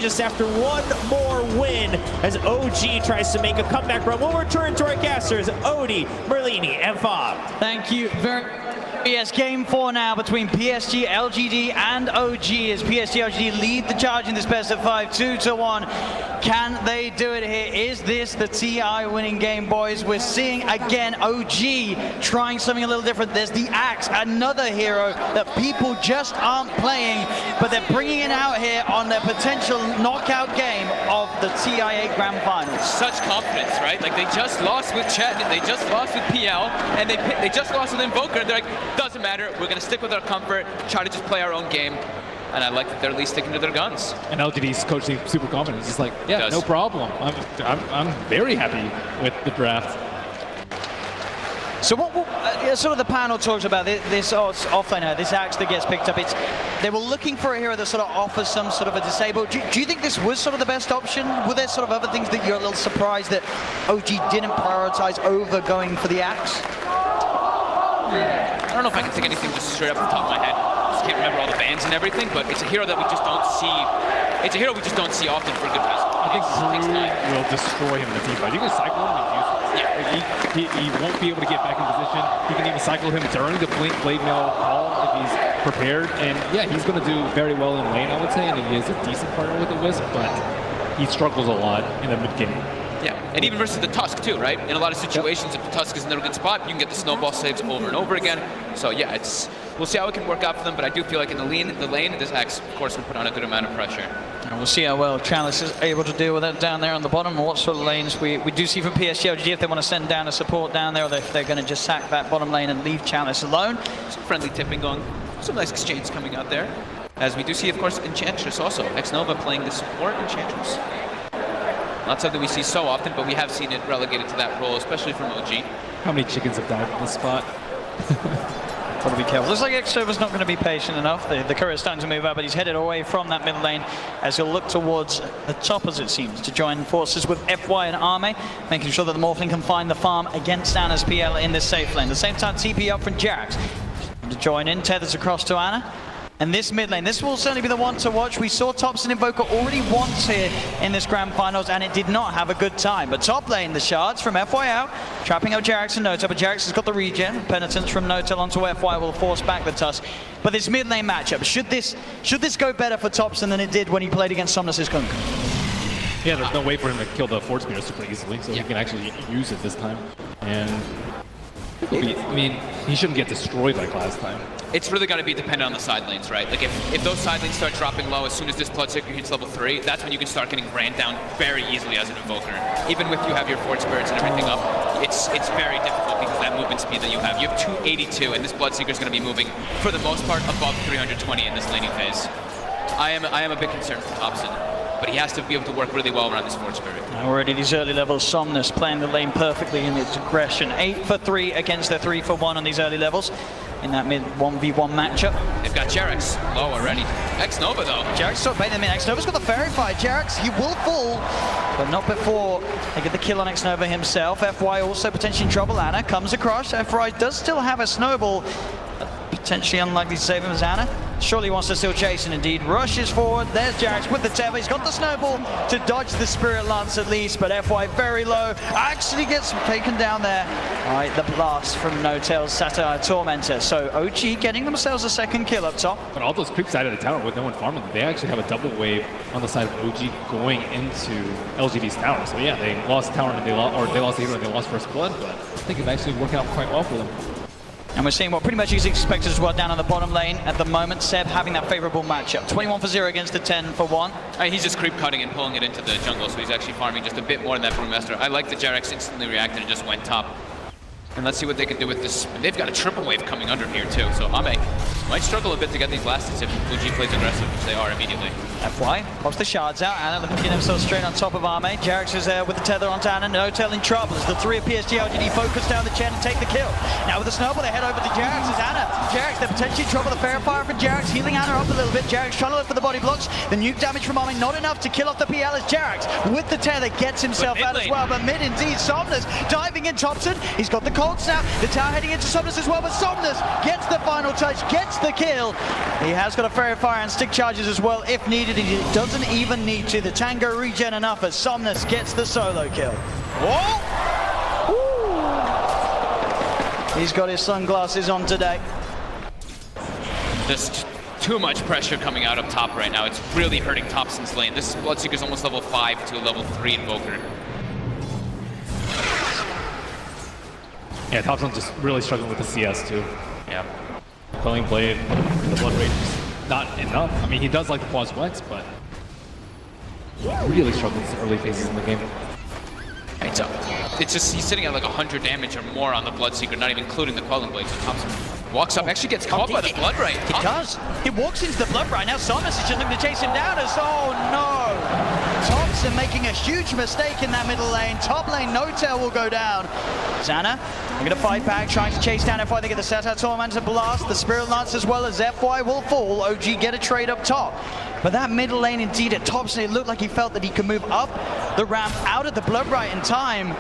just after one more win as OG tries to make a comeback run. We'll return to our casters, Odie, Merlini, and Fob. Thank you very much. Yes, game 4 now between PSG.LGD and OG as PSG.LGD lead the charge in this best of 5, 2-1. Can they do it here? Is this the TI winning game, boys? We're seeing again OG trying something a little different. There's the Axe, another hero that people just aren't playing, but they're bringing it out here on their potential knockout game of the TI8 Grand Finals. Such confidence, right? Like they just lost with Chet, they just lost with PL, and they just lost with Invoker. They're like, doesn't matter, we're going to stick with our comfort, try to just play our own game. And I like that they're at least sticking to their guns. And LGD's coach seems super confident. He's like, yeah, no problem. I'm very happy with the draft. So what sort of the panel talks about this offlaner, this Axe that gets picked up. They were looking for a hero that sort of offers some sort of a disable. Do you think this was sort of the best option? Were there sort of other things that you're a little surprised that OG didn't prioritize over going for the Axe? I don't know if I can think anything just straight up the top of my head. I just can't remember all the bans and everything, but it's a hero that we just don't see. It's a hero we just don't see often for good reason. I think Drew will destroy him in the team fight. You can cycle him and use it. Yeah. He won't be able to get back in position. You can even cycle him during the blade mail call if he's prepared. And yeah, he's going to do very well in lane, I would say. And he is a decent partner with the Wisp, but he struggles a lot in the mid game. Yeah, and even versus the Tusk too, right? In a lot of situations, if the Tusk is in a good spot, you can get the snowball saves over and over again. So yeah, we'll see how it can work out for them, but I do feel like in the lane, this Axe, of course, will put on a good amount of pressure. And we'll see how well Chalice is able to deal with that down there on the bottom, and what sort of lanes we do see from PSG.LGD if they want to send down a support down there, or if they're going to just sack that bottom lane and leave Chalice alone. Some friendly tipping going, some nice exchange coming out there. As we do see, of course, Enchantress also. xNova playing the support Enchantress. Not something we see so often, but we have seen it relegated to that role, especially from OG. How many chickens have died in this spot? Got to be careful. Looks like xNova's not going to be patient enough. The courier's starting to move out, but he's headed away from that mid lane as he'll look towards the top, as it seems, to join forces with FY and Arme, making sure that the Morphling can find the farm against Anna's PL in this safe lane. At the same time, TP up from Jerax to join in, tethers across to Anna. And this mid lane, this will certainly be the one to watch. We saw Topson Invoker already once here in this Grand Finals, and it did not have a good time. But top lane, the shards from FY out, trapping out Jerax and Notail, but Jerax has got the regen. Penitence from Notail onto FY will force back the Tusk. But this mid lane matchup, should this go better for Topson than it did when he played against Somnus-M? Yeah, there's no way for him to kill the Force Spear super easily, so he can actually use it this time. And I mean, he shouldn't get destroyed like last time. It's really going to be dependent on the side lanes, right? Like if those side lanes start dropping low as soon as this Bloodseeker hits level 3, that's when you can start getting ran down very easily as an Invoker. Even with you have your Fort Spirits and everything up, it's very difficult because of that movement speed that you have. You have 282, and this Bloodseeker is going to be moving, for the most part, above 320 in this laning phase. I am a bit concerned for Topson, but he has to be able to work really well around this Fort Spirit. Already these early levels, Somnus playing the lane perfectly in its aggression. 8 for 3 against the 3 for 1 on these early levels in that mid 1v1 matchup. They've got Jerax low already. xNova though. Jerax sort of baiting them in. xNova's got the Fairy Fire. Jerax, he will fall, but not before they get the kill on xNova himself. FY also potentially in trouble. Anna comes across. FY does still have a snowball. Potentially unlikely to save him as Anna surely wants to still chase, and indeed rushes forward. There's Jerax with the tether. He's got the snowball to dodge the Spirit Lance at least, but FY very low. Actually gets taken down there. All right, the blast from Notail's Satire Tormentor. So OG getting themselves a second kill up top. But all those creeps out of the tower with no one farming them, they actually have a double wave on the side of OG going into LGD's tower. So yeah, they lost tower and they lost the hero and they lost first blood, but I think it actually worked out quite well for them. And we're seeing what pretty much is expected as well down on the bottom lane at the moment. Seb having that favorable matchup. 21 for 0 against the 10 for 1. He's just creep cutting and pulling it into the jungle, so he's actually farming just a bit more than that Brewmaster. I like that Jerax instantly reacted and just went top. And let's see what they can do with this. They've got a triple wave coming under here too, so Ame might struggle a bit to get these last hits if OG plays aggressive, which they are immediately. FY pops the shards out. Anna looking to get himself straight on top of Ame. Jerax is there with the tether onto Anna. Notail in trouble as the 3 of PSG.LGD focus down the chain and take the kill. Now with the snowball, they head over to Jerax as Anna. Jerax, they're potentially in trouble. The Fair Fire from Jerax, healing Anna up a little bit. Jerax trying to look for the body blocks. The nuke damage from Ame, not enough to kill off the PL as Jerax with the tether gets himself out as well. But mid indeed, Somnus diving in Topson. He's got the cold snap. The tower heading into Somnus as well, but Somnus gets the final touch, gets the kill. He has got a Fairy Fire and stick charges as well if needed. opportunity. It doesn't even need to. The tango regen enough as Somnus gets the solo kill. Whoa! Woo! He's got his sunglasses on today. Just too much pressure coming out up top right now. It's really hurting Topson's lane. This Bloodseeker's almost level 5 to a level 3 Invoker. Yeah, Topson's just really struggling with the CS too. Yeah. Quelling Blade, the Blood Rage is not enough. I mean, he does like the Pause Wex, but really struggling in the early phases in the game. It's just, he's sitting at like 100 damage or more on the Bloodseeker, not even including the Quelling Blade. So Topson walks up, actually gets caught by the Blood Right. He does. He walks into the Blood Right. Now Somnus is just looking to chase him down as, oh no! Topson making a huge mistake in that middle lane. Top lane, Notail will go down. Xana, we're gonna fight back, trying to chase down FY. They get the Satar Tormentor blast. The Spirit Lance as well as FY will fall. OG get a trade up top. But that middle lane indeed at Topson, it looked like he felt that he could move up the ramp out of the Blood Right in time.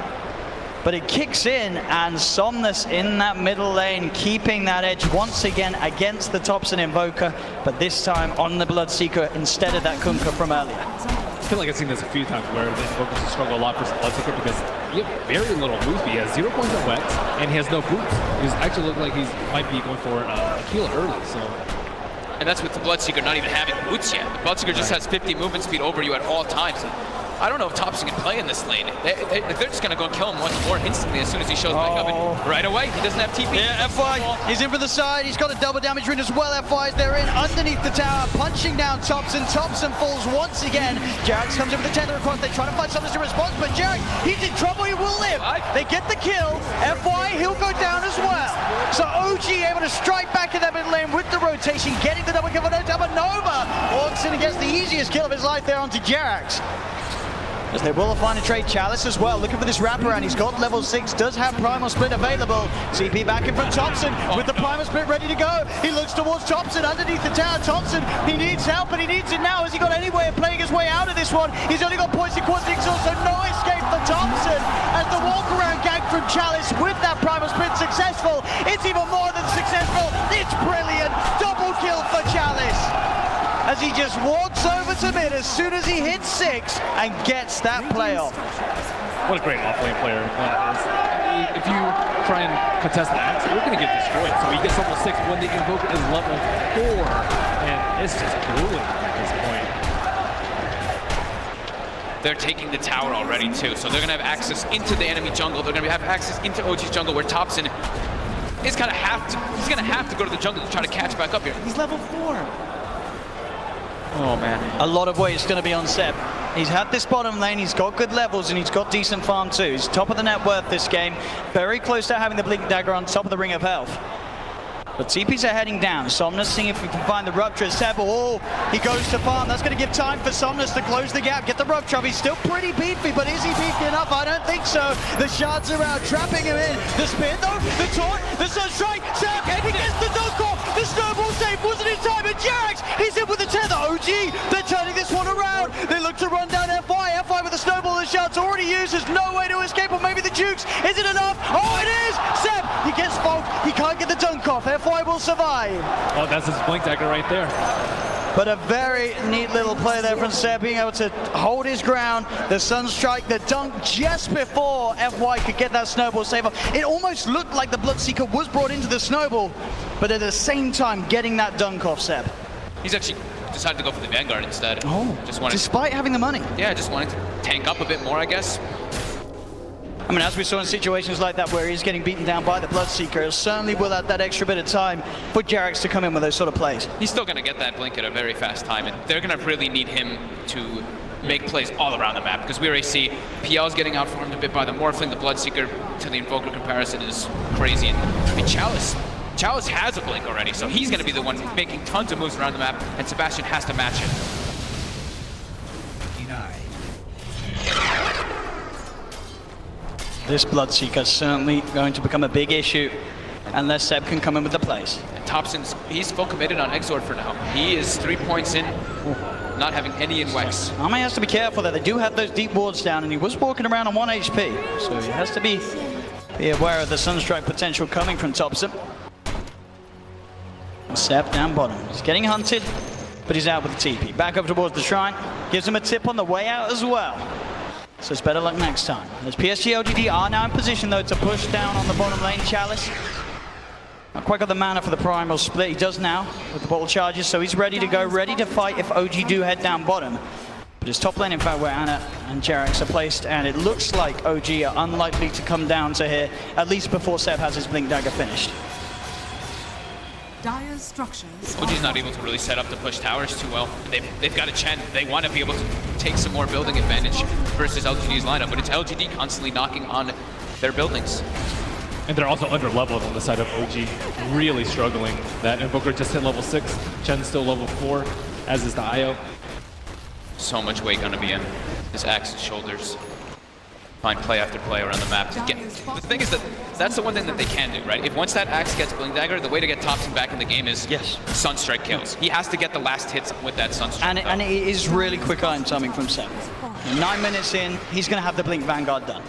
But it kicks in, and Somnus in that middle lane, keeping that edge once again against the Topson Invoker, but this time on the Bloodseeker instead of that Kunkka from earlier. I feel like I've seen this a few times where the Invokers struggle a lot for Bloodseeker because he has very little moves. He has 0 points on Wex, and he has no boots. He's actually looking like he might be going for a kill early, so. And that's with the Bloodseeker not even having boots yet. The Bloodseeker just has 50 movement speed over you at all times. I don't know if Topson can play in this lane. They're just gonna go kill him once more instantly as soon as he shows back up. And right away, he doesn't have TP. Yeah, FY, he's in for the side. He's got a double damage ring as well. FY's there in underneath the tower, punching down Topson. Topson falls once again. Jerax comes in with the tether across. They try to find Somnus in response, but Jerax, he's in trouble. He will live. They get the kill. FY, he'll go down as well. So OG able to strike back in that mid lane with the rotation, getting the double kill for Notail, but Nova walks in and gets the easiest kill of his life there onto Jerax. As they will find a trade Chalice as well, looking for this wraparound. He's got level 6, does have Primal Split available. CP back in from Topson with the Primal Split ready to go. He looks towards Topson underneath the tower. Topson, he needs help, and he needs it now. Has he got any way of playing his way out of this one? He's only got points in Quantum Exhaust, so no escape for Topson. As the walk around gang from Chalice with that Primal Split successful. It's even more than successful. It's brilliant. Double kill for Chalice. As he just walks over to mid as soon as he hits 6 and gets that play off. What a great off-lane player. If you try and contest the axe, you're going to get destroyed. So he gets level 6 when the Invoker is level 4. And it's just grueling at this point. They're taking the tower already too, so they're going to have access into the enemy jungle. They're going to have access into OG's jungle, where Topson is going to have to go to the jungle to try to catch back up here. He's level 4. Oh man. A lot of weight is going to be on Seb. He's had this bottom lane, he's got good levels, and he's got decent farm too. He's top of the net worth this game. Very close to having the Blink Dagger on top of the Ring of Health. But TPs are heading down. Somnus seeing if we can find the Rupture. Seb, oh, he goes to farm. That's going to give time for Somnus to close the gap, get the Rupture. He's still pretty beefy, but is he beefy enough? I don't think so. The shards are out, trapping him in. The spin though, the taunt, the Sunstrike. Seb, and he gets the dunk off. The snowball save wasn't in time, and Jerax, he's in with the tether. OG, they're turning this one around. They look to run down FY. FY with the snowball, the shards already used. There's no way to escape, or maybe the Jukes. Is it enough? Oh, it is! Seb, he gets smoked. He can't get the dunk off. FY will survive. Oh, that's his Blink Dagger right there. But a very neat little play there from Seb, being able to hold his ground. The Sunstrike, the dunk just before FY could get that snowball save off. It almost looked like the Bloodseeker was brought into the snowball, but at the same time getting that dunk off Seb. He's actually decided to go for the Vanguard instead. Oh, despite having the money. Yeah, just wanting to tank up a bit more, I guess. I mean, as we saw in situations like that where he's getting beaten down by the Bloodseeker, certainly will add that extra bit of time for Jerax to come in with those sort of plays. He's still going to get that Blink at a very fast time, and they're going to really need him to make plays all around the map, because we already see PL's getting outfarmed a bit by the Morphling. The Bloodseeker to the Invoker comparison is crazy, and I mean, Chalice has a Blink already, so he's going to be the one making tons of moves around the map, and Sebastian has to match it. This Bloodseeker certainly going to become a big issue unless Seb can come in with the plays. And Topson's, he's full committed on Exord for now. He is 3 points in, not having any in Wex. Arme has to be careful there. They do have those deep wards down, and he was walking around on 1 HP, so he has to be aware of the Sunstrike potential coming from Topson. Seb down bottom. He's getting hunted. but he's out with the TP. Back up towards the shrine, gives him a tip on the way out as well. So it's better luck next time. As PSG.LGD are now in position though to push down on the bottom lane. Chalice not quite got the mana for the primal split. He does now with the bottle charges, so he's ready to go, ready to fight if OG do head down bottom. But his top lane, in fact, where Ana and Jerax are placed, and it looks like OG are unlikely to come down to here, at least before Seb has his Blink Dagger finished. Dire's structures. OG's not able to really set up to push towers too well. They've got a Chen. They want to be able to take some more building advantage versus LGD's lineup, but it's LGD constantly knocking on their buildings. And they're also under-leveled on the side of OG, really struggling. That Invoker just hit level 6, Chen's still level 4, as is the IO. So much weight gonna be in his Axe's shoulders. Find play after play around the map. The thing is that that's the one thing that they can do, right? If once that Axe gets Blink Dagger, the way to get Topson back in the game is Sunstrike kills. He has to get the last hits with that Sunstrike. And it is really quick iron timing from Seb. 9 minutes in, he's gonna have the Blink Vanguard done.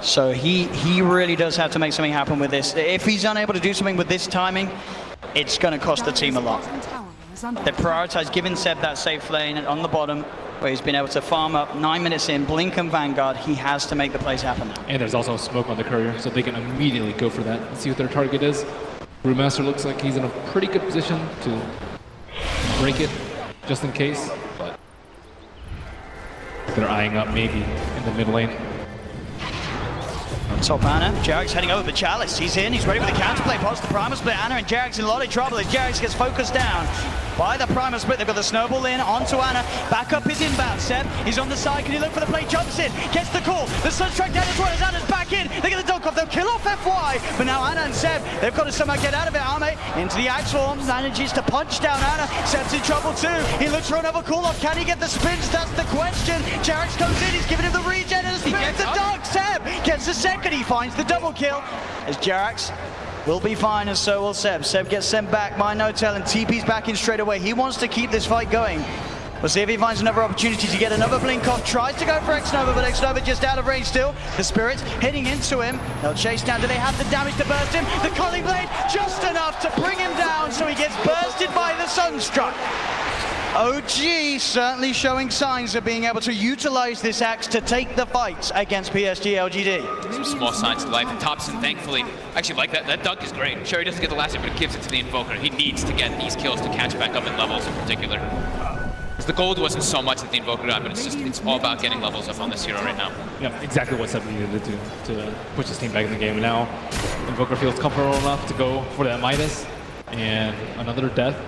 So he really does have to make something happen with this. If he's unable to do something with this timing, it's going to cost the team a lot. They prioritize giving Seb that safe lane on the bottom, where he's been able to farm up. 9 minutes in, Blink and Vanguard, he has to make the plays happen now. And there's also smoke on the courier, so they can immediately go for that and see what their target is. Brewmaster looks like he's in a pretty good position to break it, just in case, but they're eyeing up maybe in the mid lane. Top Ana, Jerax heading over the Chalice. He's in, he's ready for the counterplay. Pots the primal split. Ana and Jerax in a lot of trouble as Jerax gets focused down by the primal split. They've got the snowball in onto Ana. Back up his inbound. Seb, he's on the side. Can he look for the play? Jumps in, gets the call. The Sunstrike down as well as Ana's back in. They get the dunk off. They'll kill off FY. But now Ana and Seb, they've got to somehow get out of it. Ame into the axe form, manages to punch down Ana. Seb's in trouble too. He looks for another call off. Can he get the spins? That's the question. Jerax comes in. He's giving him the regen and the spins. The dunk. Seb gets the second. He finds the double kill as Jerax will be fine, and so will Seb. Seb gets sent back by Notail, and TP's back in straight away. He wants to keep this fight going. We'll see if he finds another opportunity to get another blink off. Tries to go for xNova, but xNova just out of range still. The Spirits hitting into him. They'll chase down. Do they have the damage to burst him? The Collie Blade just enough to bring him down, so he gets bursted by the Sunstruck. OG certainly showing signs of being able to utilize this axe to take the fight against PSG.LGD. Some small signs of life. And Topson, thankfully, I actually like that. That dunk is great. Sure, he doesn't get the last hit, but it gives it to the Invoker. He needs to get these kills to catch back up in levels in particular. Because the gold wasn't so much that the Invoker got, but it's all about getting levels up on this hero right now. Yeah, exactly what Seb needed to do to push his team back in the game. And now Invoker feels comfortable enough to go for that Midas and another death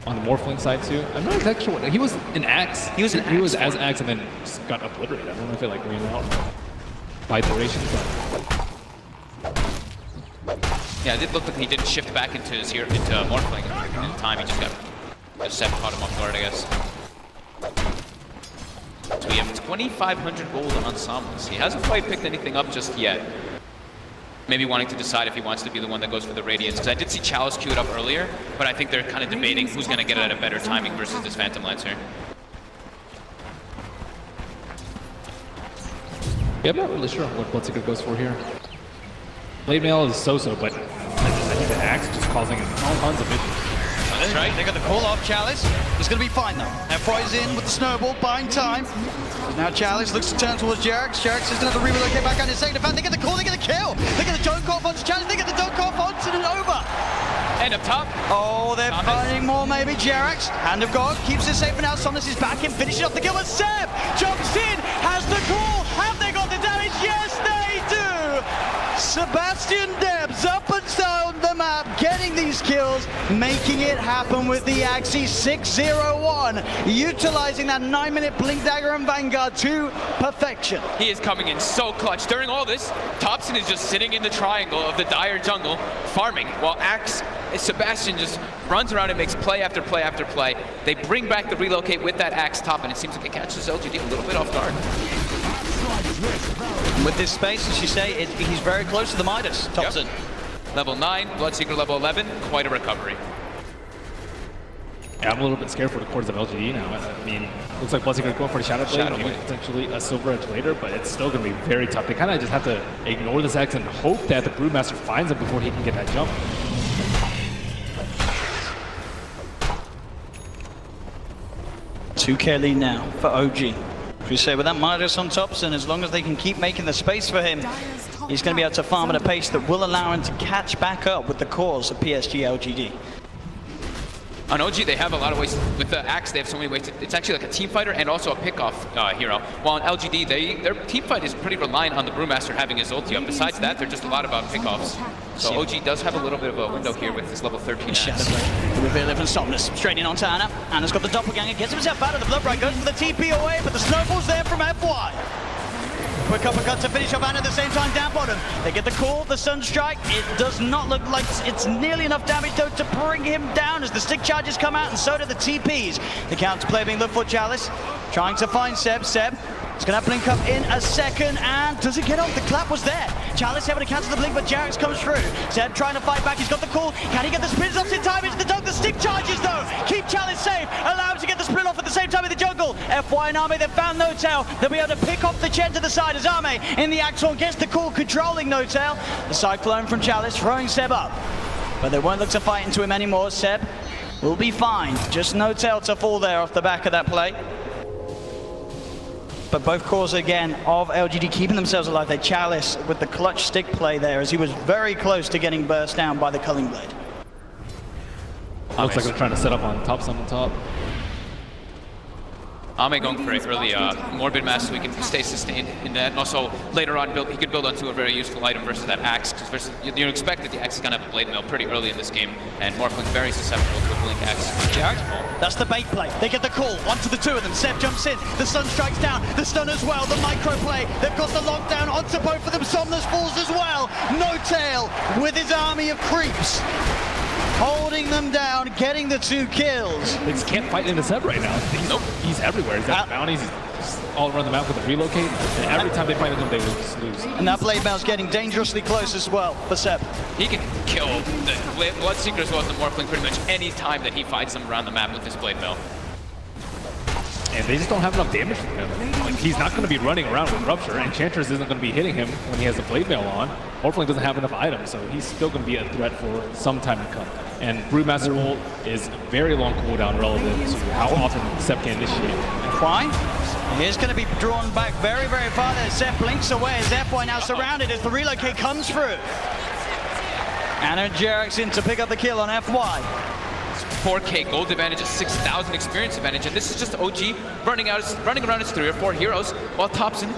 on the Morphling side too. I'm not exactly sure what he was an axe. He was as axe and then just got obliterated. I don't know if it like ran out by duration, but yeah, it did look like he didn't shift back into his into Morphling in time. He just Seb caught him off guard, I guess. So we have 2,500 gold on Somnus. He hasn't quite picked anything up just yet. Maybe wanting to decide if he wants to be the one that goes for the Radiance. Because I did see Chalice queued up earlier, but I think they're kind of debating who's going to get it at a better timing versus this Phantom Lancer. Yeah, I'm not really sure what Bloodseeker goes for here. Blade Mail is so-so, but I think the axe is just causing all tons of issues. That's right, they got the call off Chalice. It's going to be fine though. FY's in with the snowball, buying time. Now Chalice looks to turn towards Jerax. Jerax is going to have to relocate back on his second. In fact, they get the call, they get the kill. They get the dunk off onto Chalice, they get the dunk off onto the Nova. And up top. Oh, they're finding more maybe. Jerax, Hand of God, keeps it safe for now. Somnus is back in, finishing off the kill, but Seb jumps in, has the call. Have they got the damage? Yes, they do. Sebastian Debs up and down the map, getting these kills, making it happen with the Axie 6-0-1, utilizing that 9-minute Blink Dagger and Vanguard to perfection. He is coming in so clutch. During all this, Topson is just sitting in the triangle of the Dire jungle, farming, while Sebastian just runs around and makes play after play after play. They bring back the relocate with that axe top, and it seems like it catches LGD a little bit off guard. With this space, as you say, he's very close to the Midas, Topson. Yep. Level 9, Bloodseeker level 11, quite a recovery. Yeah, I'm a little bit scared for the cores of LGD now. I mean, looks like Bloodseeker going for the Shadow Blade, maybe potentially a Silver Edge later, but it's still going to be very tough. They kind of just have to ignore this axe and hope that the Brewmaster finds him before he can get that jump. 2k lead now for OG. We say with that Midas on Topson, as long as they can keep making the space for him, he's going to be able to farm at a pace that will allow him to catch back up with the cores of PSG.LGD. On OG, they have a lot of ways. With the Axe, they have so many ways. It's actually like a team fighter and also a pickoff hero. While on LGD, their team fight is pretty reliant on the Brewmaster having his ulti up. Besides that, they're just a lot about pickoffs. So OG does have a little bit of a window here with this level 13 Axe. The reveal from Somnus, straight in onto Anna. Anna's got the doppelganger, gets himself out of the blood right, goes for the TP away, but the snowball's there from FY. Quick uppercut to finish off Anna at the same time down bottom. They get the call, the Sunstrike. It does not look like it's nearly enough damage though to bring him down as the stick charges come out and so do the TPs. The counter play being looked for Chalice, trying to find Seb. Seb is going to blink up in a second and does it get off? The clap was there. Chalice able to cancel the blink, but Jerax comes through. Seb trying to fight back, he's got the call. Can he get the spins off in time? It's the dog, the stick charges though. Keep Chalice safe, allow him to get the split off at the same time in the jungle. FY and Arme, they've found Notail. They'll be able to pick off the Chen to the side as Arme in the Axon gets the call, controlling Notail. The Cyclone from Chalice throwing Seb up. But they won't look to fight into him anymore. Seb will be fine. Just Notail to fall there off the back of that play. But both cores again of LGD keeping themselves alive. They Chalice with the clutch stick play there as he was very close to getting burst down by the Culling Blade. Looks like they're trying to set up on Topson on top. Ame going for it early, Morbid Mass so he can stay sustained in that. And also later on, he could build onto a very useful item versus that Axe. Because you expect that the Axe is going to have a Blade Mail pretty early in this game. And Morphling very susceptible to a Blink Axe. Jerax, that's the bait play. They get the call, onto the two of them. Seb jumps in, the Sun strikes down, the stun as well, the micro play. They've got the lockdown onto both of them. Somnus falls as well. Notail with his army of creeps, holding them down, getting the 2 kills. They just can't fight into Seb right now. He's everywhere. He's got bounties. He's all around the map with the relocate. And every time they fight into him, they will just lose. And that Blade Mail's getting dangerously close as well for Seb. He can kill the Bloodseeker as well as the Morphling pretty much any time that he fights them around the map with his Blade Mail. And they just don't have enough damage from him. Like, he's not going to be running around with Rupture, and Enchantress isn't going to be hitting him when he has the Blade Mail on. Morphling doesn't have enough items, so he's still going to be a threat for some time to come. And Brewmaster ult is very long cooldown relative to how often Seb can initiate. Why? He's going to be drawn back very, very far there. Seb blinks away as FY now surrounded as the relocate comes through. Anna and Jerax in to pick up the kill on FY. 4k gold advantage, a 6,000 experience advantage, and this is just OG running around his 3 or 4 heroes, while Topson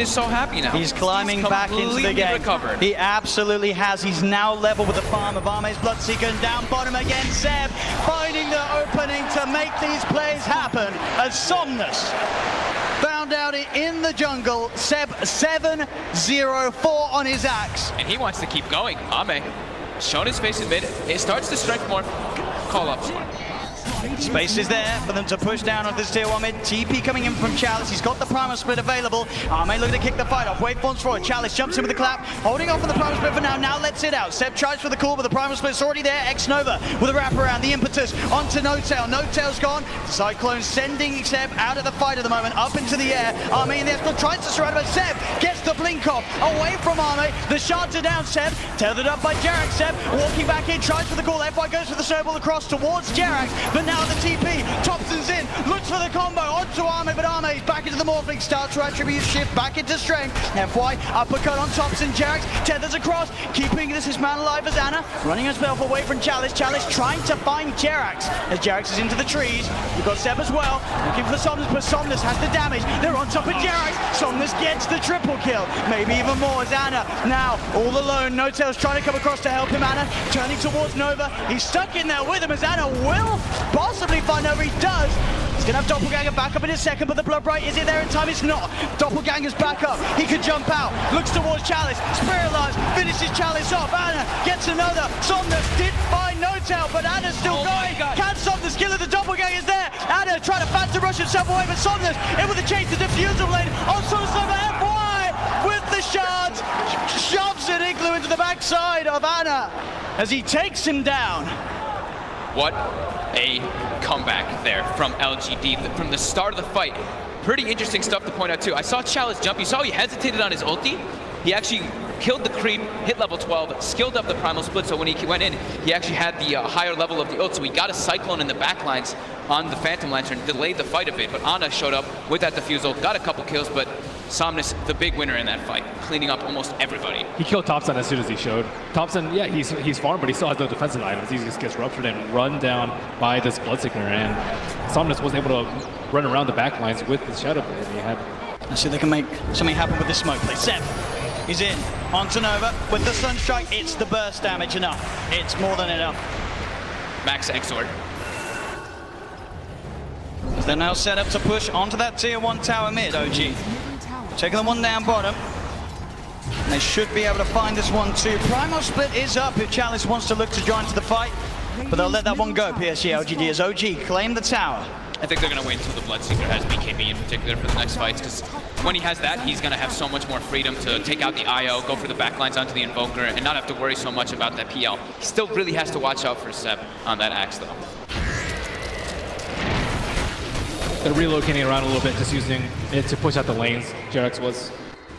is so happy now. He's climbing back into the game. Recovered. He absolutely has. He's now level with the farm of Arme's Bloodseeker, and down bottom again, Seb finding the opening to make these plays happen as Somnus found out in the jungle. Seb 7-0-4 on his Axe. And he wants to keep going. Ame shown his face in mid. It starts to strike more. Call up more. Space is there for them to push down on this tier 1 mid. TP coming in from Chalice. He's got the Primal Split available. Arme looking to kick the fight off. Waveforms forward. Chalice jumps in with the clap. Holding off on the Primal Split for now. Now lets it out. Seb tries for the call, but the Primal Split's already there. xNova with a wraparound. The impetus onto Notail. Notail's gone. Cyclone sending Seb out of the fight at the moment. Up into the air. Arme in the air still tries to surround him, but Seb gets the blink off. Away from Arme. The shards are down. Seb tethered up by Jerax. Seb walking back in. Tries for the call. FY goes for the snowball across towards Jerax. But now the TP. Topson's in, looks for the combo onto Arme, but Arme's back into the Morphling, starts to attribute shift back into strength. FY uppercut on Topson, Jerax tethers across, keeping this man alive as Anna, running herself away from Chalice. Chalice trying to find Jerax as Jerax is into the trees. We've got Seb as well, looking for Somnus, but Somnus has the damage. They're on top of Jerax. Somnus gets the triple kill, maybe even more as Anna now all alone. Notail's trying to come across to help him. Anna turning towards Nova. He's stuck in there with him as Anna will possibly find Nova. He does. He's going to have Doppelganger back up in a second, but the Blood Bright, is it there in time? It's not. Doppelganger's back up. He could jump out. Looks towards Chalice. Spirit Lines finishes Chalice off. Anna gets another. Somnus did find Notail, but Anna's still going. Can Somnus kill it? The Doppelganger's there. Anna trying to phantom rush himself away, but Somnus able to change the diffusal lane on Somnus FY with the shards. Shoves an igloo into the backside of Anna as he takes him down. What a comeback there from LGD from the start of the fight. Pretty interesting stuff to point out too. I saw Chalice jump. You saw he hesitated on his ulti. he actually killed the creep, hit level 12, skilled up the primal split, so when he went in, he actually had the higher level of the ult, so he got a cyclone in the backlines on the Phantom Lantern, delayed the fight a bit, but Ana showed up with that defusal, got a couple kills, but Somnus, the big winner in that fight, cleaning up almost everybody. He killed Topson as soon as he showed. Topson, yeah, he's farmed, but he still has no defensive items. He just gets ruptured and run down by this Bloodseeker, and Somnus wasn't able to run around the backlines with the Shadow Blade. He had. Let's see if they can make something happen with this smoke play. Seb, he's in. Onto Nova. With the Sunstrike, it's the burst damage enough. It's more than enough. Max Exort. As they're now set up to push onto that tier 1 tower mid, OG. Taking the one down bottom. And they should be able to find this one too. Primal split is up if Chalice wants to look to join to the fight. But they'll let that one go, PSG.LGD, as OG claim the tower. I think they're going to wait until the Bloodseeker has BKB in particular for the next fights, because when he has that, he's going to have so much more freedom to take out the IO, go for the backlines onto the Invoker, and not have to worry so much about that PL. He still really has to watch out for Seb on that Axe, though. They're relocating around a little bit, just using it to push out the lanes. Jerax was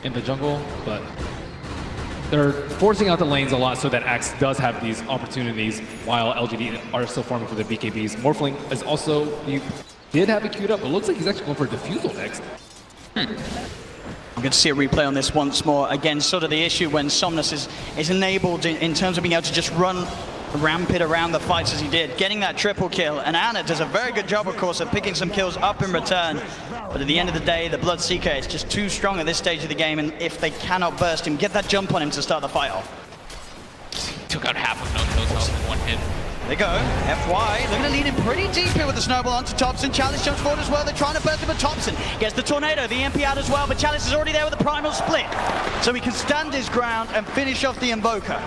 in the jungle, but they're forcing out the lanes a lot so that Axe does have these opportunities while LGD are still farming for the BKBs. Morphling is also, he did have it queued up, but it looks like he's actually going for a defusal next. I'm going to see a replay on this once more. Again, sort of the issue when Somnus is enabled in terms of being able to just run rampant around the fights as he did, getting that triple kill. And Ana does a very good job, of course, of picking some kills up in return. But at the end of the day, the Bloodseeker is just too strong at this stage of the game, and if they cannot burst him, get that jump on him to start the fight off. Took out half of No-Kill's health in one hit. There they go. FY, they're going to lead him pretty deep here with the snowball onto Topson. Chalice jumps forward as well. They're trying to burst him, but Topson gets the tornado, the MP out as well, but Chalice is already there with the primal split. So he can stand his ground and finish off the Invoker.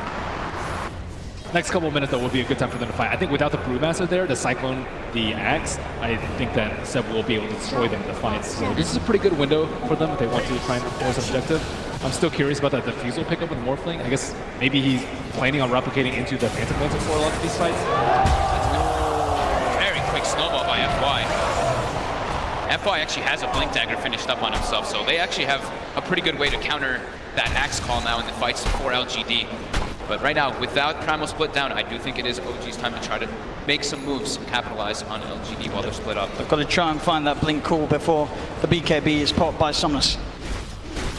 Next couple of minutes, though, will be a good time for them to fight. I think without the Brewmaster there, the Cyclone, the Axe, I think that Seb will be able to destroy them in the fights. So this is a pretty good window for them if they want to try and force an objective. I'm still curious about that defusal pickup with Morphling. I guess maybe he's planning on replicating into the Phantom Lantern for a lot of these fights. Very quick snowball by FY. FY actually has a Blink Dagger finished up on himself, so they actually have a pretty good way to counter that Axe call now in the fights for LGD. But right now, without Primal split down, I do think it is OG's time to try to make some moves and capitalize on LGD while they're split up. They've got to try and find that blink call before the BKB is popped by Somnus,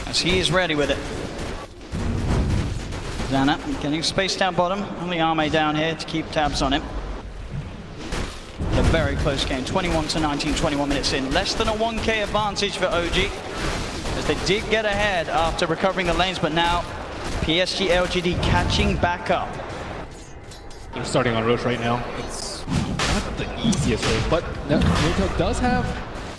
as he is ready with it. Xana getting space down bottom, only Arme down here to keep tabs on him. A very close game, 21-19, 21 minutes in. Less than a 1K advantage for OG, as they did get ahead after recovering the lanes, but now PSG.LGD catching back up. They're starting on Roche right now. It's not the easiest Roche, but Notail does have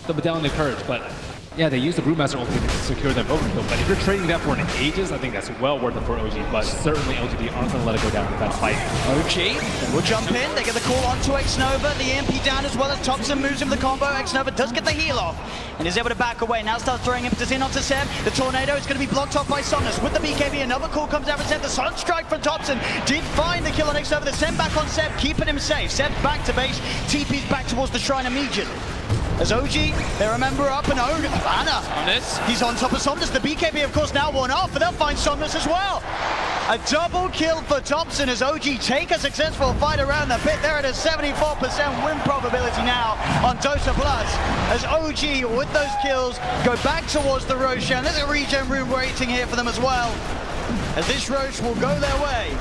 the Medallion of Courage, but yeah, they use the Brewmaster ulti to secure that overkill, but if you're trading that for an Aegis, I think that's well worth it for OG, but certainly LGD aren't going to let it go down in that fight. OG will jump in, they get the call onto xNova, the MP down as well as Topson moves him the combo. xNova does get the heal off and is able to back away. Now starts throwing impetus in onto Seb. The tornado is going to be blocked off by Somnus. With the BKB, another call comes out from Seb. The Sunstrike from Topson did find the kill on xNova. The Seb back on Seb, keeping him safe. Seb back to base, TP's back towards the shrine immediately. As OG, they remember up and own Ana. He's on top of Somnus. The BKB, of course, now one off, but they'll find Somnus as well. A double kill for Topson as OG take a successful fight around the pit. They're at a 74% win probability now on Dota Plus. As OG, with those kills, go back towards the Roshan. There's a regen room waiting here for them as well, as this Roche will go their way.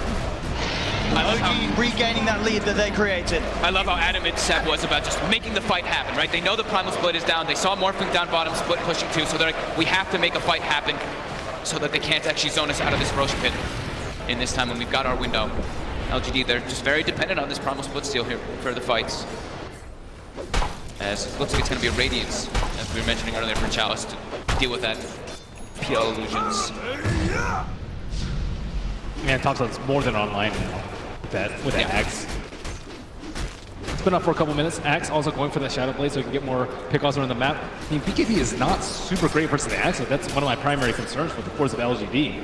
OG regaining that lead that they created. I love how adamant Seb was about just making the fight happen, right? They know the Primal split is down. They saw Morphling down bottom, split pushing too, so they're like, we have to make a fight happen so that they can't actually zone us out of this Roche pit in this time when we've got our window. LGD, they're just very dependent on this Primal split steal here for the fights. As it looks like it's going to be a Radiance, as we were mentioning earlier, for Chalice to deal with that PL illusions. Man, Topson's more than online now. With that Axe. It's been up for a couple minutes. Axe also going for that Shadow Blade so he can get more pickoffs around the map. I mean, BKB is not super great versus the Axe, so that's one of my primary concerns with the force of LGD.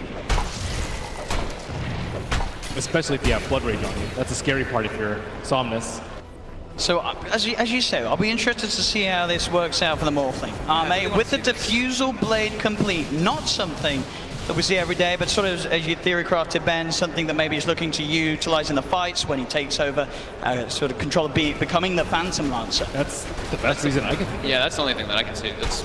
Especially if you have Blood Rage on you. That's a scary part if you're Somnus. So, as you say, I'll be interested to see how this works out for the Morphling. With the Diffusal Blade complete, not something that we see every day, but sort of as you theory crafted, Ben, something that maybe he's looking to utilize in the fights when he takes over sort of control of becoming the Phantom Lancer. That's the best reason I can think. Yeah, that's the only thing that I can see. That's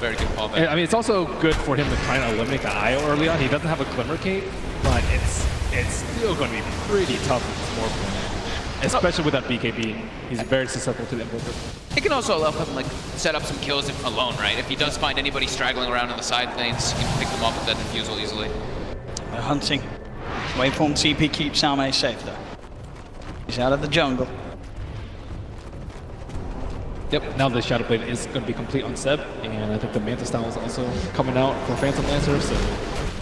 very good call, Ben. I mean, it's also good for him to try and eliminate the IO early on. He doesn't have a Glimmer Cape, but it's still going to be pretty tough with this Morphling. Especially with that BKB. He's very susceptible to the Invoker. It can also help him like set up some kills alone, right? If he does find anybody straggling around in the side lanes, he can pick them up with that defusal easily. They're hunting. Waveform TP keeps Arme safe though. He's out of the jungle. Yep, now the Shadow Blade is going to be complete on Seb, and I think the Manta Style is also coming out for Phantom Lancer, so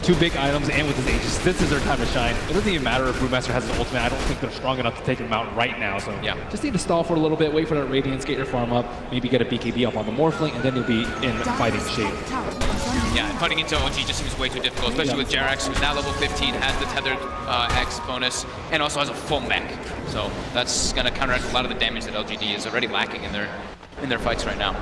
2 big items, and with his Aegis, this is their time to shine. It doesn't even matter if Brewmaster has an ultimate. I don't think they're strong enough to take him out right now, so yeah. Just need to stall for a little bit, wait for that Radiance, get your farm up, maybe get a BKB up on the Morphling, and then you'll be in fighting shape. Yeah, and fighting into OG just seems way too difficult, especially with Jerax, who's now level 15, has the tethered X bonus, and also has a full mech. So that's going to counteract a lot of the damage that LGD is already lacking in their fights right now.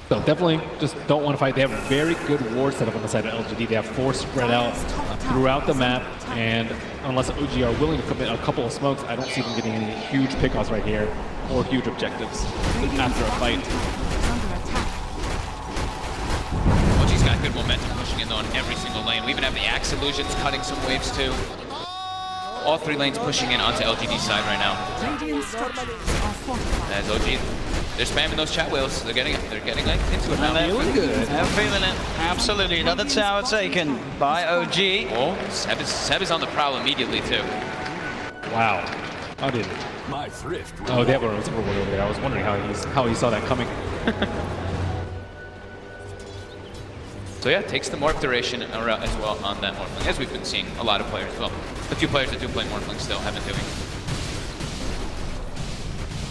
So definitely just don't want to fight. They have a very good ward setup on the side of LGD. They have 4 spread out throughout the map, and unless OG are willing to commit a couple of smokes, I don't see them getting any huge pickoffs right here or huge objectives after a fight. OG's got good momentum pushing in on every single lane. We even have the Axe Illusions cutting some waves too. All 3 lanes pushing in onto LGD's side right now. As OG, they're spamming those chat wheels. They're getting like, into it now. They're feeling good. They're feeling it. Absolutely. Another tower taken by OG. Oh, Seb is on the prowl immediately too. Wow. How did it? Oh, they have a Super Ward over there. I was wondering how he saw that coming. So yeah, takes the Morph duration as well on that Morphling, as we've been seeing a lot of players. Well, the few players that do play Morphling still have been doing.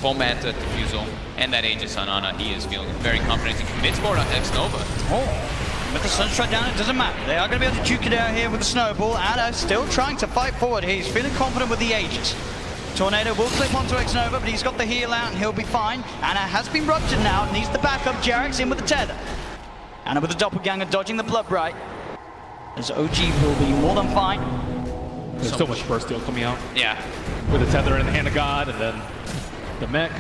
Full Manta, Defusal, and that Aegis on Ana. He is feeling very confident. He commits more on xNova. Oh, with the Sunstrike down, it doesn't matter. They are going to be able to duke it out here with the Snowball. Ana still trying to fight forward. He's feeling confident with the Aegis. Tornado will clip onto xNova, but he's got the heal out and he'll be fine. Ana has been ruptured now, needs the backup. Jerax in with the tether. Ana with the Doppelganger dodging the Blood Bright. As OG will be more than fine. There's so much burst steal coming out. Yeah. With the tether in the hand of God, and then the mech.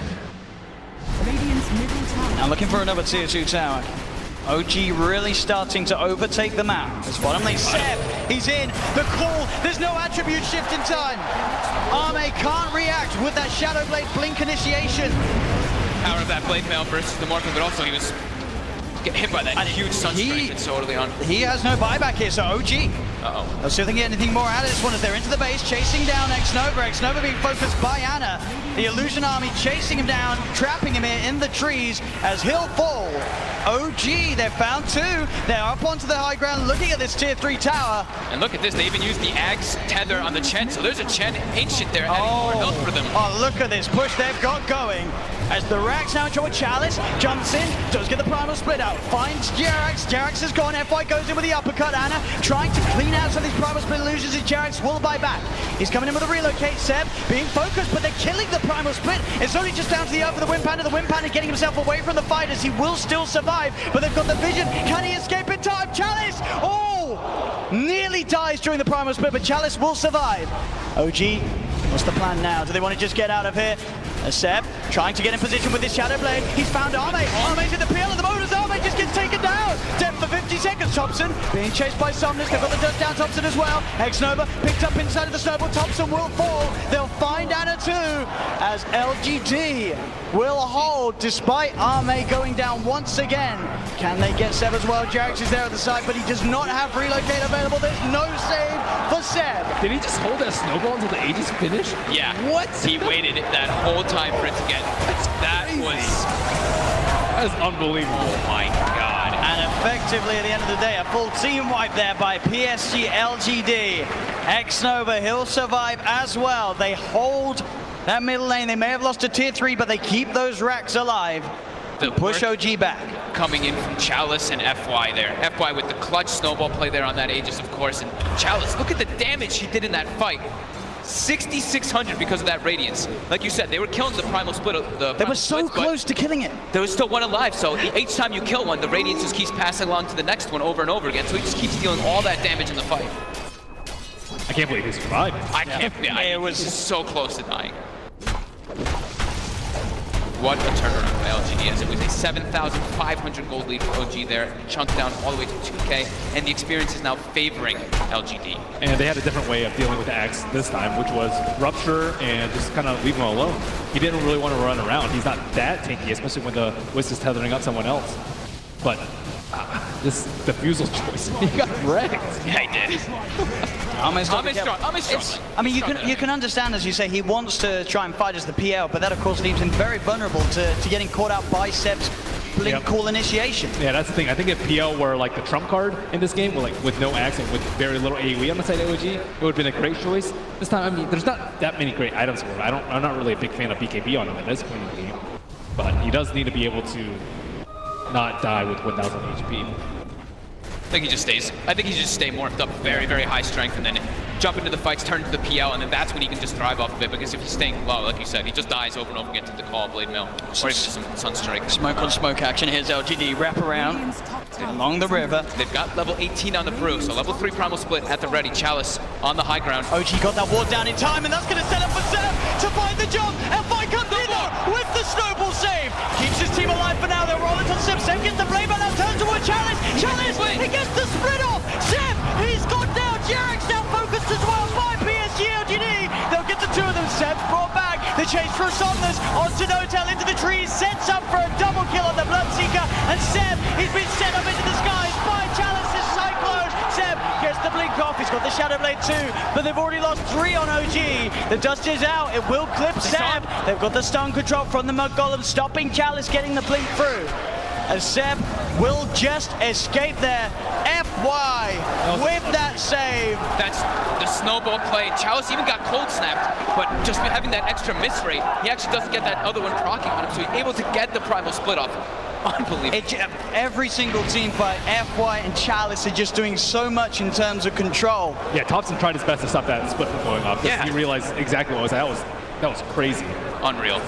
Now looking for another tier 2 tower. OG really starting to overtake the map. As bottom lane, Seb, he's in. The call, there's no attribute shift in time. Arme can't react with that Shadow Blade blink initiation. Power of that Blade Mail versus the Morphling, but also he was getting hit by that huge Sunstrike that's so early on. He has no buyback here, so OG. Uh-oh. Let's see if they can get anything more out of this one as they're into the base, chasing down xNova. xNova being focused by Ana. The Illusion Army chasing him down, trapping him here in the trees as he'll fall. OG, they've found 2. They're up onto the high ground looking at this tier 3 tower. And look at this, they even used the Axe tether on the Chen, so there's a Chen Ancient there adding more health for them. Oh, look at this push they've got going. As the Rax now enjoy Chalice, jumps in, does get the primal split out, finds Jerax. Jerax is gone, FY goes in with the uppercut. Ana trying to clean out some of these primal split illusions, and Jerax will buy back. He's coming in with a relocate. Seb being focused, but they're killing the primal split. It's only just down to the earth for the Wind Panda. The Wind Panda getting himself away from the fighters. He will still survive, but they've got the vision. Can he escape in time? Chalice! Oh! Nearly dies during the primal split, but Chalice will survive. OG, what's the plan now? Do they want to just get out of here? Seb trying to get in position with his Shadow Blade. He's found Arme. Arme's in the peel at the moment as Arme just gets taken down. Dead for 50 seconds. Topson being chased by Somnus. They've got the dust down Topson as well. xNova picked up inside of the snowball. Topson will fall. They'll find Ana too as LGD will hold despite Arme going down once again. Can they get Seb as well? Jerax is there at the side, but he does not have relocate available. There's no save for Seb. Did he just hold that snowball until the Aegis finish? Yeah. What? He waited that whole time for it to get. That is unbelievable. Oh my god. And effectively at the end of the day, a full team wipe there by PSG.LGD. xNova, he'll survive as well. They hold that middle lane. They may have lost to tier 3, but they keep those racks alive. The push OG back. Coming in from Chalice and FY there. FY with the clutch snowball play there on that Aegis, of course. And Chalice, look at the damage he did in that fight. 6,600 because of that radiance. Like you said, they were killing the primal split. They were so close to killing it. There was still one alive, so each time you kill one, the radiance just keeps passing along to the next one over and over again, so he just keeps dealing all that damage in the fight. I can't believe he survived. I can't. It was so close to dying. What a turnaround by LGD, as it was a 7,500 gold lead for OG there, chunked down all the way to 2K, and the experience is now favoring LGD. And they had a different way of dealing with the Axe this time, which was Rupture and just kind of leave him alone. He didn't really want to run around. He's not that tanky, especially when the Wisp is tethering up someone else. But this defusal choice, he got wrecked. Yeah, he did. I'm strong. I mean, you can understand, as you say, he wants to try and fight as the PL, but that of course leaves him very vulnerable to getting caught out by Seb's blink call initiation. Yeah, that's the thing. I think if PL were like the trump card in this game, with no axe and with very little AoE on the side of OG, it would have been a great choice. This time, I mean, there's not that many great items for him. I'm not really a big fan of BKB on him at this point in the game, but he does need to be able to not die with 1,000 HP. I think he just stay morphed up very, very high strength and then jump into the fights, turn into the PL, and then that's when he can just thrive off of it, because if he's staying low, like you said, he just dies over and over again to the call, Blade Mail, or even some Sunstrike. Smoke on smoke action. Here's LGD, wrap around along the river. They've got level 18 on the brew, so level 3 primal split at the ready. Chalice on the high ground. OG got that ward down in time, and that's going to set up for Seb to find the jump, and Fight comes in with the snowball save. Keeps his team alive for now. They're rolling to Seb. Seb gets the Blade Mail, now turns toward Chalice. Chalice, he gets the split off. Seb, he's got down. Jerax now focused as well by PSG.LGD. They'll get the two of them. Seb's brought back. The chase for Somnus onto Notail into the trees. Sets up for a double kill on the Bloodseeker. And Seb, he's been set up into the skies by Chalice's Cyclone. Seb gets the blink off. He's got the Shadow Blade too, but they've already lost 3 on OG. The dust is out. It will clip Seb. They've got the stun control from the Mud Golem, stopping Chalice getting the blink through. And Seb will just escape there. FY with that save. That's the snowball play. Chalice even got cold snapped, but just having that extra miss rate, he actually doesn't get that other one proccing on him, so he's able to get the primal split off. Unbelievable. Every single team fight, FY and Chalice are just doing so much in terms of control. Yeah, Topson tried his best to stop that split from going off. Yeah. He realized exactly what was that was crazy. Unreal.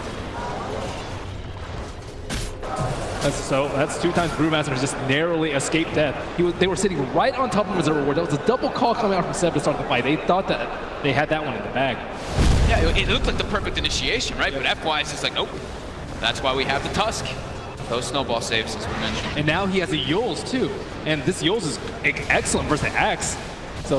That's 2 times Brewmaster just narrowly escaped death. They were sitting right on top of his reward. That was a double call coming out from Seb to start the fight. They thought that they had that one in the bag. Yeah, it looked like the perfect initiation, right? But FY is just like, nope. That's why we have the Tusk. Those snowball saves, as we mentioned. And now he has a Yules too. And this Yules is excellent versus the Axe. So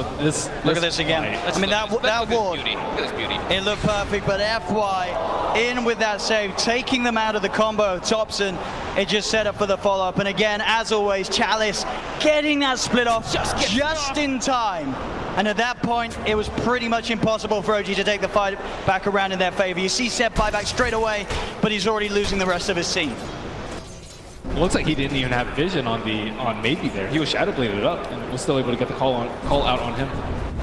look at this again. I mean, that ward, beauty. Look at this beauty. It looked perfect, but FY in with that save, taking them out of the combo of Topson. It just set up for the follow-up. And again, as always, Chalice getting that split off just in time. And at that point, it was pretty much impossible for OG to take the fight back around in their favor. You see Seb buy back straight away, but he's already losing the rest of his team. It looks like he didn't even have vision on Maybe there. He was shadow bladed up and was still able to get the call out on him.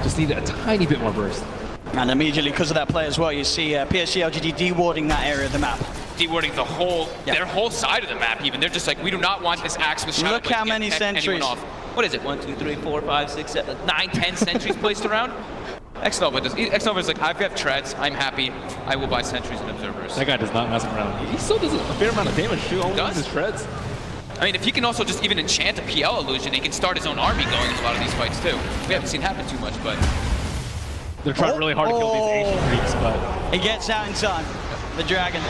Just needed a tiny bit more burst. And immediately, because of that play as well, you see PSG.LGD dewarding that area of the map. Dewarding their whole side of the map even. They're just like, we do not want this Axe with shadow. Look how many sentries. What is it? 1, 2, 3, 4, 5, 6, 7, 9, 10 sentries placed around? xNova does. xNova is like, I've got treads, I'm happy, I will buy sentries and observers. That guy does not mess around. He still does a fair amount of damage too, only with his treads. I mean, if he can also just even enchant a PL illusion, he can start his own army going in a lot of these fights too. We haven't seen happen too much, but they're trying really hard to kill these ancient creeps, but he gets out in time. The dragon.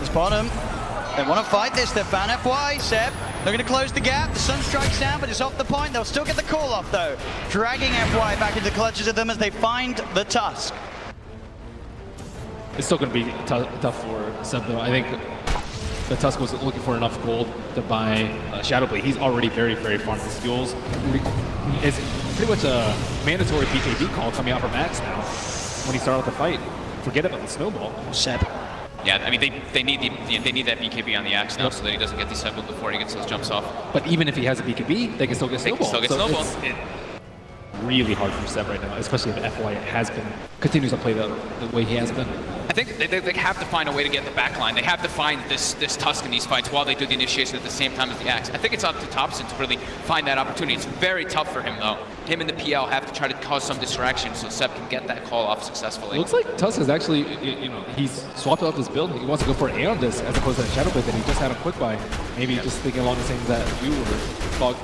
His bottom. They want to fight this. They're found FY. Seb. They're going to close the gap. The sun strikes down, but it's off the point. They'll still get the call off though, dragging FY back into the clutches of them as they find the Tusk. It's still going to be tough for Seb though. I think the Tusk was looking for enough gold to buy Shadow Blade. He's already very, very far into skills. It's pretty much a mandatory BKB call coming out from Max now when he started the fight. Forget about the snowball. Seb. Yeah, I mean they need that BKB on the Axe now so that he doesn't get disabled before he gets those jumps off. But even if he has a BKB, they can still get snowball. Snowballs. It's really hard for Seb right now, especially if FY continues to play the way he has been. I think they have to find a way to get the back line. They have to find this Tusk in these fights while they do the initiation at the same time as the Axe. I think it's up to Topson to really find that opportunity. It's very tough for him, though. Him and the PL have to try to cause some distraction so Seb can get that call off successfully. Looks like Tusk is actually, he's swapped out his build. He wants to go for an Aeon Disc as opposed to a Shadow Blade that he just had a quick buy. Maybe just thinking along the same that we were thought.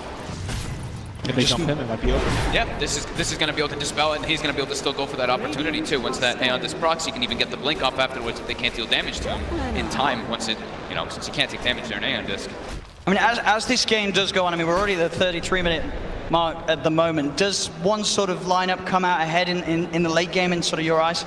If they jump him, it might be over. Yeah, this is going to be able to dispel it, and he's going to be able to still go for that opportunity too. Once that Aeon Disc procs, he can even get the blink off afterwards if they can't deal damage to him in time. Once it, since he can't take damage there in Aeon Disc. I mean, as this game does go on, I mean, we're already at the 33-minute mark at the moment. Does one sort of lineup come out ahead in the late game in sort of your eyes?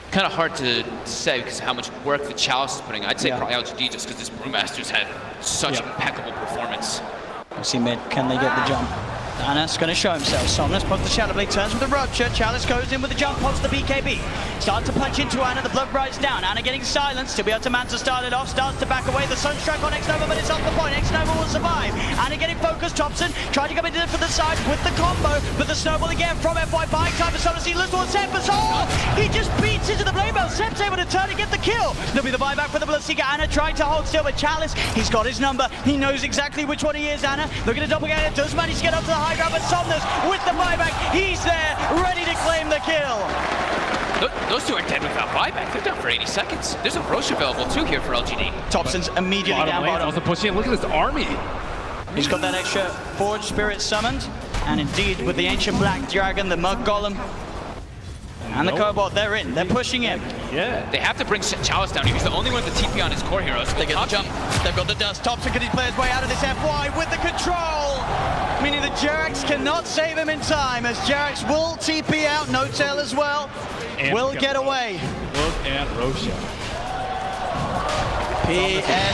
Kind of hard to say because of how much work the Chalice is putting. I'd say probably LGD just because this Brewmaster's had such impeccable performance. I see mid. Can they get the jump? Anna's going to show himself. Somnus pops the Shadow Blade, turns with the Rupture. Chalice goes in with the jump, pops the BKB. Starts to punch into Anna, the blood rides down. Anna getting silenced, to be able to Manta start it off, starts to back away. The Sunstrike on xNova, but it's off the point. xNova will survive. Anna getting focused, Topson trying to come into for the side with the combo, but the snowball again from FY, buying time for Somnus. He looks towards Seb, but he just beats into the blade belt. Seb's able to turn and get the kill. There'll be the buyback for the Bloodseeker. Anna trying to hold still, but Chalice, he's got his number. He knows exactly which one he is, Anna. Looking to double it, does manage to get up to the high ground, but Somnus with the buyback, he's there, ready to claim the kill. Those two are dead without buyback. They're down for 80 seconds. There's a Roche available too here for LGD. Topson's immediately down bottom. Also pushing in. Look at this army. He's got that extra Forge Spirit summoned, and indeed with the Ancient Black Dragon, the Mug Golem, and the Cobalt, they're in. They're pushing in. Yeah. They have to bring Chalice down. He's the only one with the TP on his core heroes. They get the jump. They've got the dust. Topson, can he play his way out of this FY with the control? Meaning that Jerax cannot save him in time, as Jerax will TP out. Notail as well. And will get away. Look at Roche. PSG.LGD.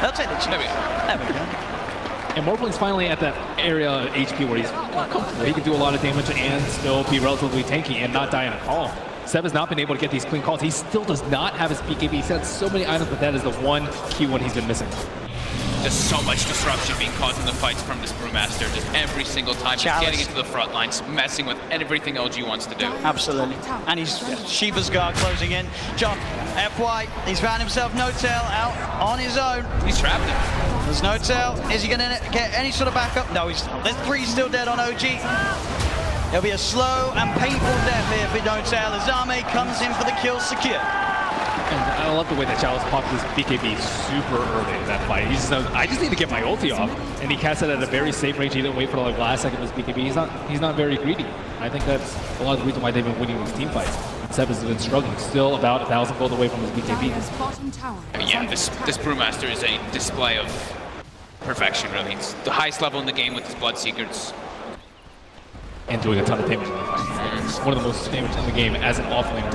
They'll take the cheat. There we go. And Morpling's finally at that area of HP where he's comfortable. He can do a lot of damage and still be relatively tanky and not die on a call. Seb has not been able to get these clean calls. He still does not have his BKB. He's had so many items, but that is the one key one he's been missing. Just so much disruption being caused in the fights from this Brewmaster. Just every single time he's getting into the front lines, messing with everything LG wants to do. Absolutely. And he's Shiva's guard closing in. John, FY, he's found himself Notail out on his own. He's trapped him. There's Notail. Is he going to get any sort of backup? No, he's not. There's 3 still dead on OG. It'll be a slow and painful death here for Notail as Arme comes in for the kill secure. And I love the way that Chalice popped his BKB super early in that fight. He just knows, I just need to get my ulti off. And he cast it at a very safe range. He didn't wait for the last second of his BKB. He's not very greedy. I think that's a lot of the reason why they've been winning these team fights. Seb has been struggling, still about 1,000 gold away from his BKB. Yeah, this Brewmaster is a display of perfection, really. It's the highest level in the game with his Bloodseekers. And doing a ton of damage in the fight. It's one of the most damage in the game as an offlaner.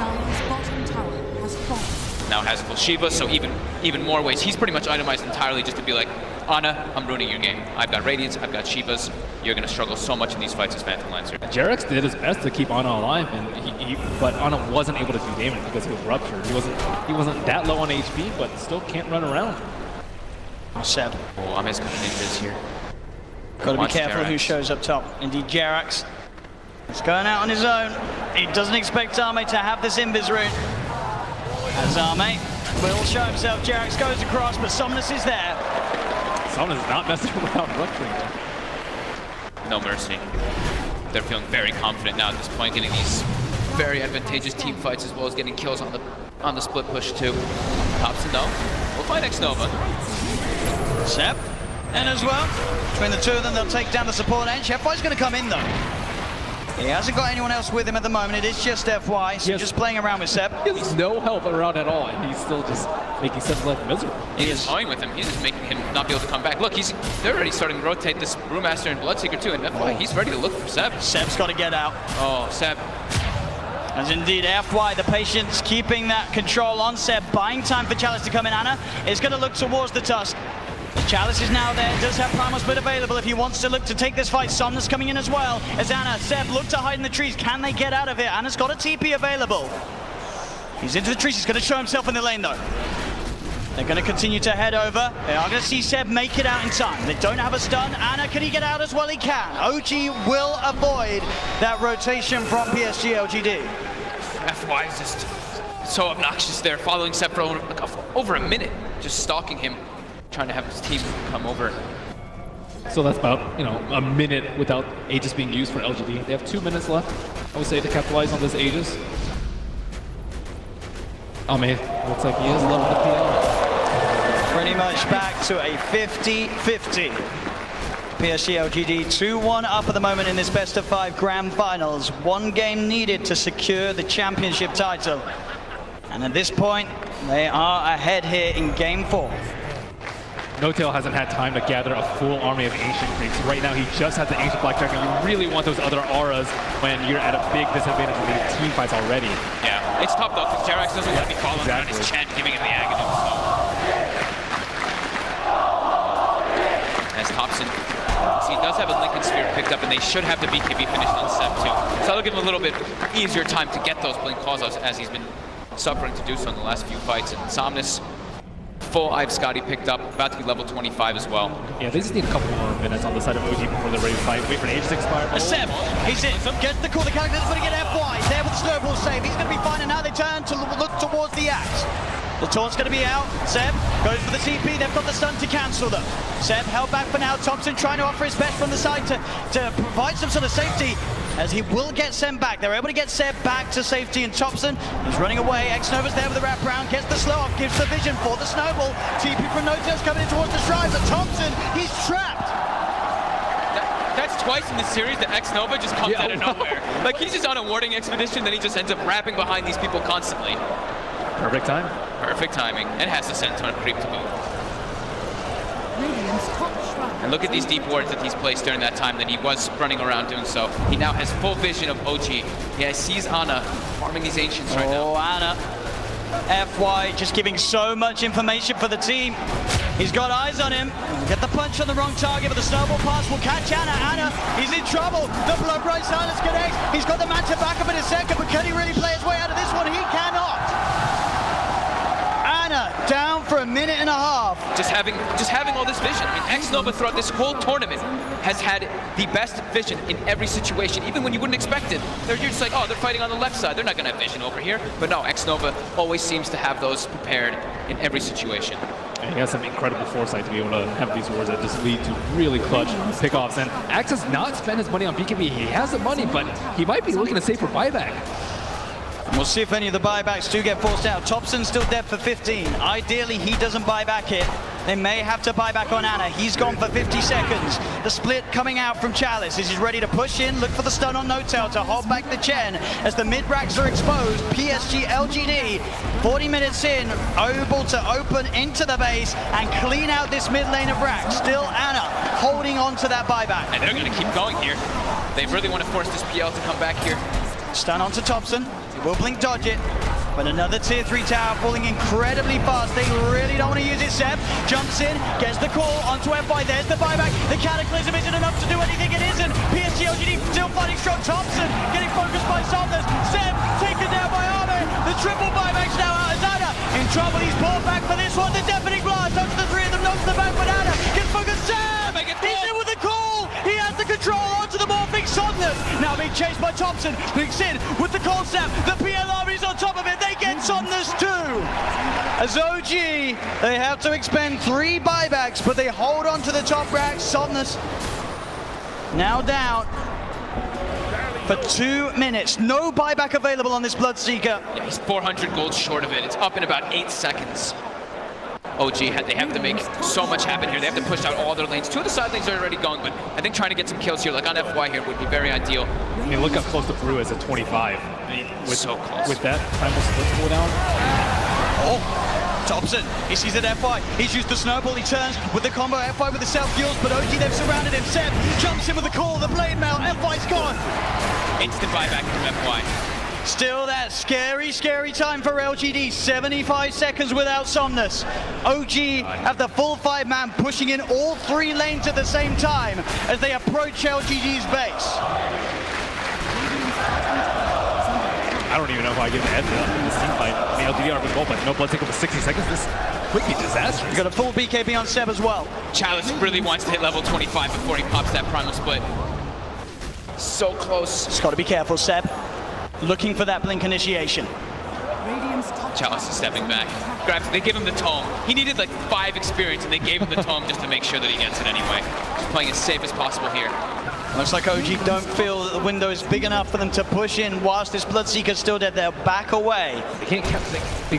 Now has full Shiva, so even more ways. He's pretty much itemized entirely just to be like, Ana, I'm ruining your game. I've got Radiance, I've got Shivas. You're going to struggle so much in these fights as Phantom Lancer. Jerax did his best to keep Ana alive, and but Ana wasn't able to do damage because he was ruptured. He wasn't that low on HP, but still can't run around. Seb. Oh, I'm as ninjas here. Got to be careful who shows up top. Indeed, Jerax. He's going out on his own. He doesn't expect Arme to have this invis rune. As Arme will show himself, Jerax goes across, but Somnus is there. Somnus is not messing around rupturing. No mercy. They're feeling very confident now at this point, getting these very advantageous team fights as well as getting kills on the split push too. Topson though, we'll find xNova. Seb, and as well, between the two of them, they'll take down the support edge. FY's going to come in though. He hasn't got anyone else with him at the moment. It is just FY, so just playing around with Seb. He has no help around at all, and he's still just making Seb's life miserable. He is toying with him. He's just making him not be able to come back. Look, they're already starting to rotate this Brewmaster and Bloodseeker too, and FY, he's ready to look for Seb. Seb's got to get out. Oh, Seb. As indeed, FY, the patience keeping that control on Seb, buying time for Chalice to come in. Anna is going to look towards the Tusk. Chalice is now there, does have Primal Split available if he wants to look to take this fight. Somnus coming in as well, as Anna, Seb look to hide in the trees. Can they get out of it? Anna's got a TP available. He's into the trees, he's going to show himself in the lane though. They're going to continue to head over. They are going to see Seb make it out in time. They don't have a stun. Anna, can he get out as well? He can. OG will avoid that rotation from PSG.LGD. FY is just so obnoxious there, following Seb for over a minute, just stalking him, trying to have his team come over. So that's about, a minute without Aegis being used for LGD. They have 2 minutes left, I would say, to capitalize on this Aegis. Oh man, looks like he is loving the PL. Pretty much back to a 50-50. PSG.LGD 2-1 up at the moment in this best-of-5 grand finals. 1 game needed to secure the championship title. And at this point, they are ahead here in game 4. Notail hasn't had time to gather a full army of Ancient Creeps. Right now, he just has the Ancient Black Dragon. You really want those other auras when you're at a big disadvantage in the team fights already. Yeah, it's tough though, because Jerax doesn't want to be following around his Chen, giving him the Aghanim. So. As Topson, he does have a Lincoln Sphere picked up, and they should have the BKB finished on Seb too. So that'll give him a little bit easier time to get those blink calls as he's been suffering to do so in the last few fights. And Somnus, full Ive Scotty picked up, about to be level 25 as well. Yeah, they just need a couple more minutes on the side of OG before they're ready to fight. Wait for an Aegis to expire. Seb, he's in. Gets the call. The character's going to get FY. There with the snowball save. He's going to be fine, and now they turn to look towards the axe. The taunt's going to be out. Seb goes for the TP. They've got the stun to cancel them. Seb held back for now. Topson trying to offer his best from the side to provide some sort of safety, as he will get Seb back. They're able to get Seb back to safety, and Topson is running away. xNova's there with the wraparound, gets the slow off, gives the vision for the snowball. TP from Notail's coming in towards the shrine, but Topson, he's trapped. That's twice in the series that xNova just comes out of nowhere. Like, he's just on a warding expedition, then he just ends up wrapping behind these people constantly. Perfect time. Perfect timing, and has the Centaur creep to boot. And look at these deep wards that he's placed during that time that he was running around doing so. He now has full vision of OG. Yeah, he sees Ana farming these Ancients right now. Oh, Ana. FY just giving so much information for the team. He's got eyes on him. Get the punch on the wrong target, but the snowball pass will catch Ana. Ana, he's in trouble. The blood bright silence connects. He's got the man to back up in a second, but can he really play his way out of this one? He cannot. Ana down for a minute and a half. Just having all this vision. I mean, xNova throughout this whole tournament has had the best vision in every situation, even when you wouldn't expect it. You're just like, oh, they're fighting on the left side. They're not going to have vision over here. But no, xNova always seems to have those prepared in every situation. And he has some incredible foresight to be able to have these wards that just lead to really clutch pickoffs. And Axe has not spent his money on BKB. He has the money, but he might be looking to save for buyback. We'll see if any of the buybacks do get forced out. Topson's still dead for 15. Ideally, he doesn't buy back here. They may have to buy back on Ana. He's gone for 50 seconds. The split coming out from Chalice as he's ready to push in, look for the stun on Notail to hold back the Chen. As the mid-racks are exposed, PSG.LGD, 40 minutes in, able to open into the base and clean out this mid lane of racks. Still Ana holding on to that buyback. And they're going to keep going here. They really want to force this PL to come back here. Stun onto Topson. He will blink dodge it. But another tier 3 tower falling incredibly fast. They really don't want to use it. Seb jumps in, gets the call onto FY. There's the buyback. The Cataclysm isn't enough to do anything. It isn't. PSG.LGD still fighting strong. Topson getting focused by Somnus. Seb taken down by Arme. The triple buybacks now out as Ana in trouble. He's pulled back for this one. The deafening blast onto the 3 of them. Knocks the back, but Ana gets focused. Seb! He's in with the call. He has the control onto the morphing Somnus. Now being chased by Topson. Blinks in with the cold snap. The PL army's on top of it. They get Somnus too. As OG, they have to expend 3 buybacks, but they hold on to the top rack. Somnus now down for 2 minutes. No buyback available on this Bloodseeker. Yeah, he's 400 gold short of it. It's up in about 8 seconds. OG, they have to make so much happen here. They have to push out all their lanes. 2 of the side lanes are already going, but I think trying to get some kills here, like on FY here, would be very ideal. I mean, look how close the Brew is at 25. I mean, So close. With that, time will split pull down. Oh, Topson, he sees it FY. He's used the snowball, he turns with the combo FY with the self-fuels, but OG, they've surrounded him. Seb jumps in with the call, the blade mail, FY's gone. Instant buyback from FY. Still that scary, scary time for LGD. 75 seconds without Somnus. OG have the full 5-man pushing in all 3 lanes at the same time as they approach LGD's base. I don't even know if I give the edge in this team fight. I mean, LGD are with goal, but no Bloodseeker for 60 seconds. This could be disastrous. He's got a full BKB on Seb as well. Chalice really wants to hit level 25 before he pops that primal split. So close. Just got to be careful, Seb. Looking for that blink initiation. Chalice is stepping back. They give him the tome. He needed like 5 experience, and they gave him the tome just to make sure that he gets it anyway. Just playing as safe as possible here. Looks like OG don't feel that the window is big enough for them to push in whilst this Bloodseeker's still dead. They'll back away. They can't they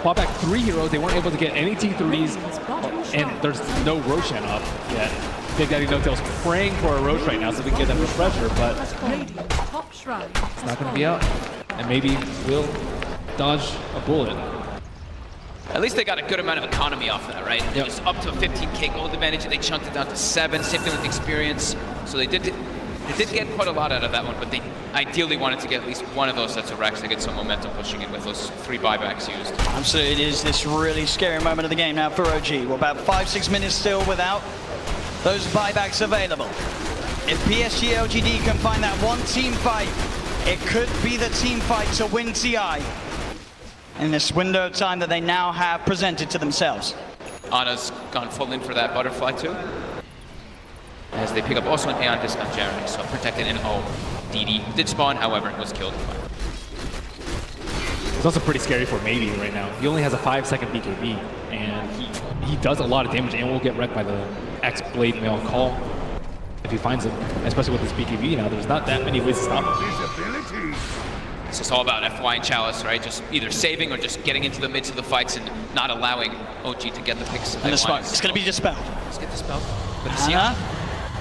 bought back 3 heroes. They weren't able to get any T3s, and there's no Roshan up yet. BigDaddyNotail's praying for a Roche right now so we can get that refresher, but it's not going to be out. And maybe we'll dodge a bullet. At least they got a good amount of economy off that, right? Yep. It was up to a 15k gold advantage, and they chunked it down to 7. Same thing with experience. So they did get quite a lot out of that one, but they ideally wanted to get at least one of those sets of racks to get some momentum pushing in with those 3 buybacks used. Absolutely, it is this really scary moment of the game now for OG. We're about 5-6 minutes still without those buybacks available. If PSG.LGD can find that one team fight, it could be the team fight to win TI in this window of time that they now have presented to themselves. Ana's gone full in for that butterfly too. As they pick up also an Aeon disc on Jerax, so protected in O. DD did spawn, however, was killed. It's also pretty scary for Maybe right now. He only has a 5-second BKB, and he does a lot of damage and will get wrecked by the X-Blade Mail call if he finds him, especially with his BKB now. There's not that many ways to stop him. So it's all about FY and Chalice, right? Just either saving or just getting into the midst of the fights and not allowing OG to get the picks. And the smoke, it's going to be dispelled. Let's get dispelled.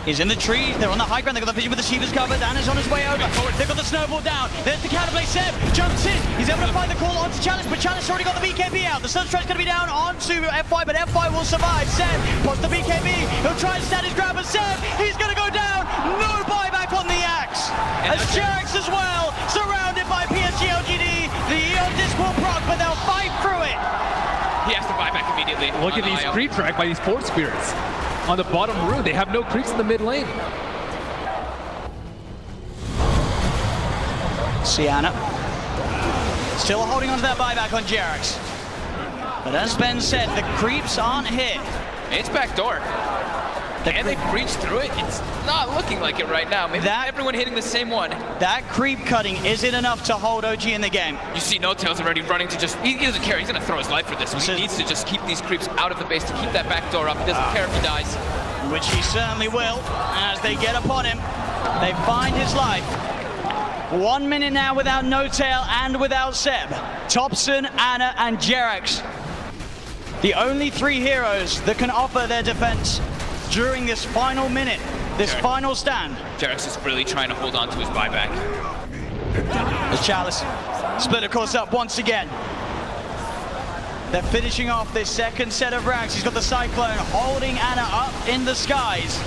He's in the tree, they're on the high ground, they've got the vision with the Shiva's covered, Anna's on his way over, they've got the snowball down, there's the counterplay, Seb jumps in, he's able to find the call onto Chalice, but Chalice already got the BKB out, the Sunstrike's going to be down onto FY, but FY will survive. Seb pots the BKB, he'll try and stand his ground, but Seb, he's going to go down, no buyback on the axe, as Jerax as well, surrounded by PSG.LGD, the Eon disc will proc, but they'll fight through it. He has to buy back immediately. Look at these creep track by these Force Spirits. On the bottom rune, they have no creeps in the mid lane. Sienna still holding on to that buyback on Jerax. But as Ben said, the creeps aren't hit. It's backdoor. And they breached through it. It's not looking like it right now. Maybe everyone hitting the same one. That creep cutting isn't enough to hold OG in the game. You see Notail's already running to just, he doesn't care. He's going to throw his life for this. He needs to just keep these creeps out of the base to keep that back door up. He doesn't care if he dies. Which he certainly will. As they get upon him, they find his life. 1 minute now without Notail and without Seb. Topson, Anna, and Jerax. The only 3 heroes that can offer their defense during this final minute, this final stand. Jerax is really trying to hold on to his buyback. The Chalice split of course up once again. They're finishing off this second set of racks. He's got the Cyclone holding Anna up in the skies.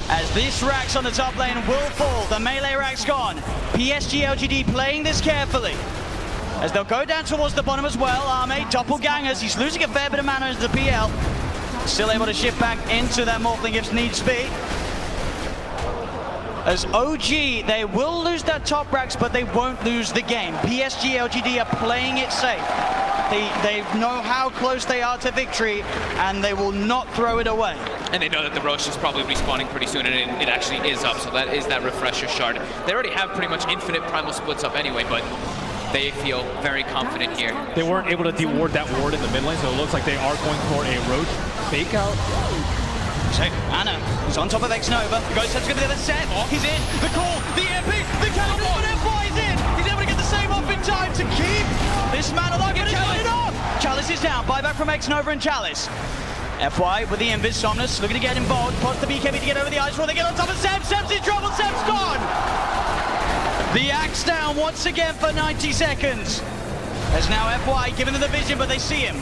As this Rax on the top lane will fall, the melee Rax gone. PSG.LGD playing this carefully. As they'll go down towards the bottom as well. Arme, doppelgangers, he's losing a fair bit of mana into the PL. Still able to shift back into that Morphling if needs be. As OG, they will lose that top racks, but they won't lose the game. PSG.LGD are playing it safe. They know how close they are to victory, and they will not throw it away. And they know that the Roche is probably respawning pretty soon, and it actually is up, so that is that refresher shard. They already have pretty much infinite primal splits up anyway, but they feel very confident here. They weren't able to deward that ward in the mid lane, so it looks like they are going for a Roach fake out. So Anna is on top of xNova. The ghost is going to the other set. He's in. The call, the MP, the cannon, but FY is in. He's able to get the save off in time to keep this man alive. But he's got it off. Chalice is down. Buyback from xNova and Chalice. FY with the Invictus, Somnus looking to get involved. Pots the BKB to get over the ice wall. They get on top of Seb. Seb's in trouble. Seb's gone. The axe down once again for 90 seconds. There's now FY giving them the vision, but they see him.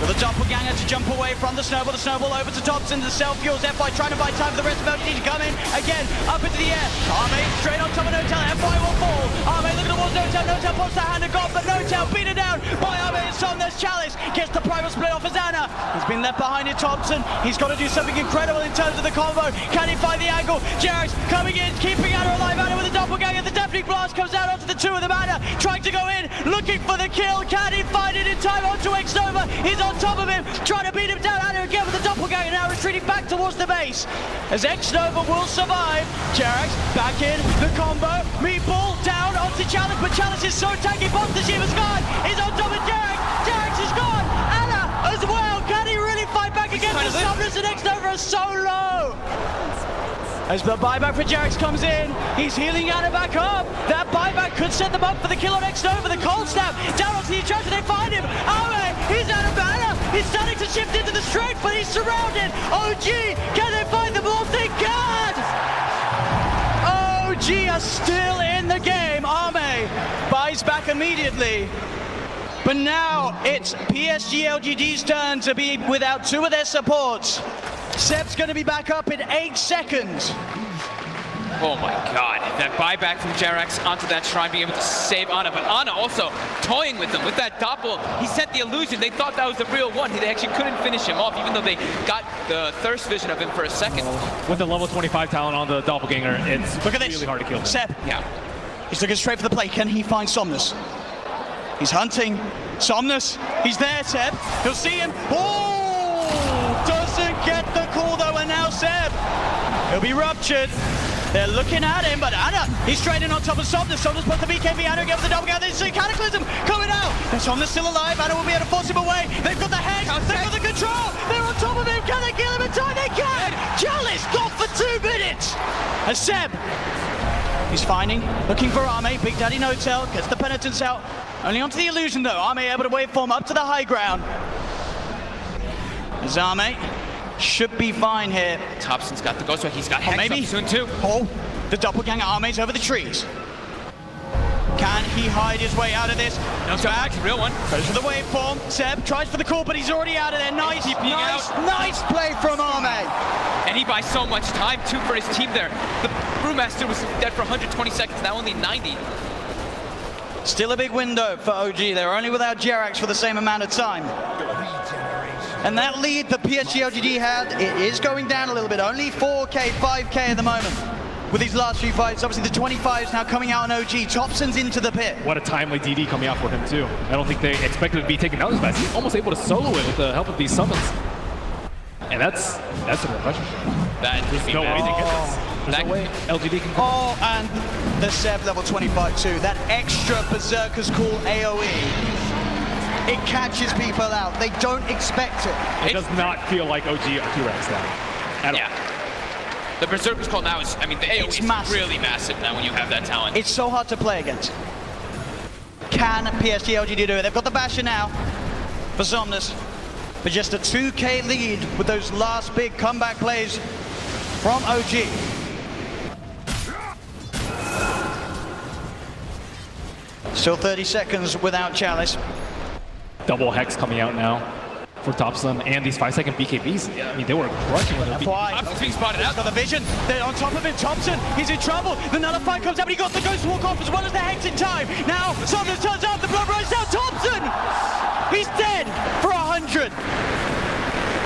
With a doppelganger to jump away from the snowball over to Topson, the self-fuels, FY trying to buy time for the rest of LGD to come in, again, up into the air, Arme straight on top of Notail, FY will fall, Arme looking towards Notail, Notail pops the hand of God, but Notail beaten down by Arme and Somnus. Chalice gets the primal split off as Anna, he's been left behind in Topson, he's got to do something incredible in terms of the combo, can he find the angle, Jerax coming in, keeping Anna alive, Anna with a doppelganger, the Deafening Blast comes out onto the 2 of the mana, trying to go in, looking for the kill. Can he find it in time onto xNova? He's on top of him, trying to beat him down. Anna again with the doppelganger, now retreating back towards the base. As xNova will survive. Jerax back in, the combo, Meatball down onto Chalice, but Chalice is so tanky. Boss the Shiva's gone, he's on top of Jerax. Jerax is gone, Anna as well. Can he really fight back against the Somnus, and xNova are so low? As the buyback for Jerax comes in, he's healing Anna back up. That buyback could set them up for the kill on xNova. The cold snap down onto the Enchanter, they find him. Ame, he's out of mana. He's starting to shift into the strength, but he's surrounded. OG, can they find the ball? Thank God! OG are still in the game. Ame buys back immediately. But now it's PSG.LGD's turn to be without 2 of their supports. Seb's going to be back up in 8 seconds. Oh my God, that buyback from Jerax onto that shrine, being able to save Ana, but Ana also toying with them with that doppel. He sent the illusion, they thought that was the real one. They actually couldn't finish him off, even though they got the thirst vision of him for a second. With the level 25 talent on the doppelganger, it's Look at this. really hard to kill him. Seb, Yeah. he's looking straight for the play. Can he find Somnus? He's hunting Somnus. He's there, Seb. He'll see him. Oh! Doesn't get the call though, and now Seb. He'll be ruptured. They're looking at him, but Anna, he's straight in on top of Somnus. Somnus puts the BKB, Anna again with the double down. There's a Cataclysm coming out. And Somnus still alive. Anna will be able to force him away. They've got the hex. They've got the control. They're on top of him. Can they kill him in time? They can. Chalice got for 2 minutes. And Seb, he's finding, looking for Ame. BigDaddyNotail gets the penitence out. Only onto the illusion though. Ame able to waveform up to the high ground. Ame should be fine here. Topson's got the ghost, he's got Hex maybe up soon too. Oh, the doppelganger Ame's over the trees. Can he hide his way out of this? No, back, real one. Goes for the waveform. Seb tries for the call, but he's already out of there. Nice, nice play from Ame. And he buys so much time too for his team there. The Brewmaster was dead for 120 seconds, now only 90. Still a big window for OG. They're only without Jerax for the same amount of time. And that lead that PSG.LGD had, it is going down a little bit. Only 4K, 5K at the moment with these last few fights. Obviously the 25s now coming out on OG. Topson's into the pit. What a timely DD coming out for him too. I don't think they expected to be taken out as fast. He's almost able to solo it with the help of these summons. And that's a refreshing shot. There's no way to get this. There's no way LGD can go. Oh, and the Seb level 25 too. That extra Berserker's Call AoE. It catches people out. They don't expect it. It does not feel like OG or Jerax now. At all. The Berserker's Call now is, I mean, the AoE is really massive now when you have that talent. It's so hard to play against. Can PSG.LGD do it? They've got the Basher now for Somnus. But just a 2K lead with those last big comeback plays from OG. Still 30 seconds without Chalice. Double Hex coming out now for Topson, and these 5-second BKBs. I mean, they were crushing with the Topson's being spotted out. Got the vision. They're on top of him. Topson, he's in trouble. The Nullify comes out, but he got the Ghost Walk off as well as the Hex in time. Now, Somnus turns out, the blood runs down. Topson! He's dead for 100.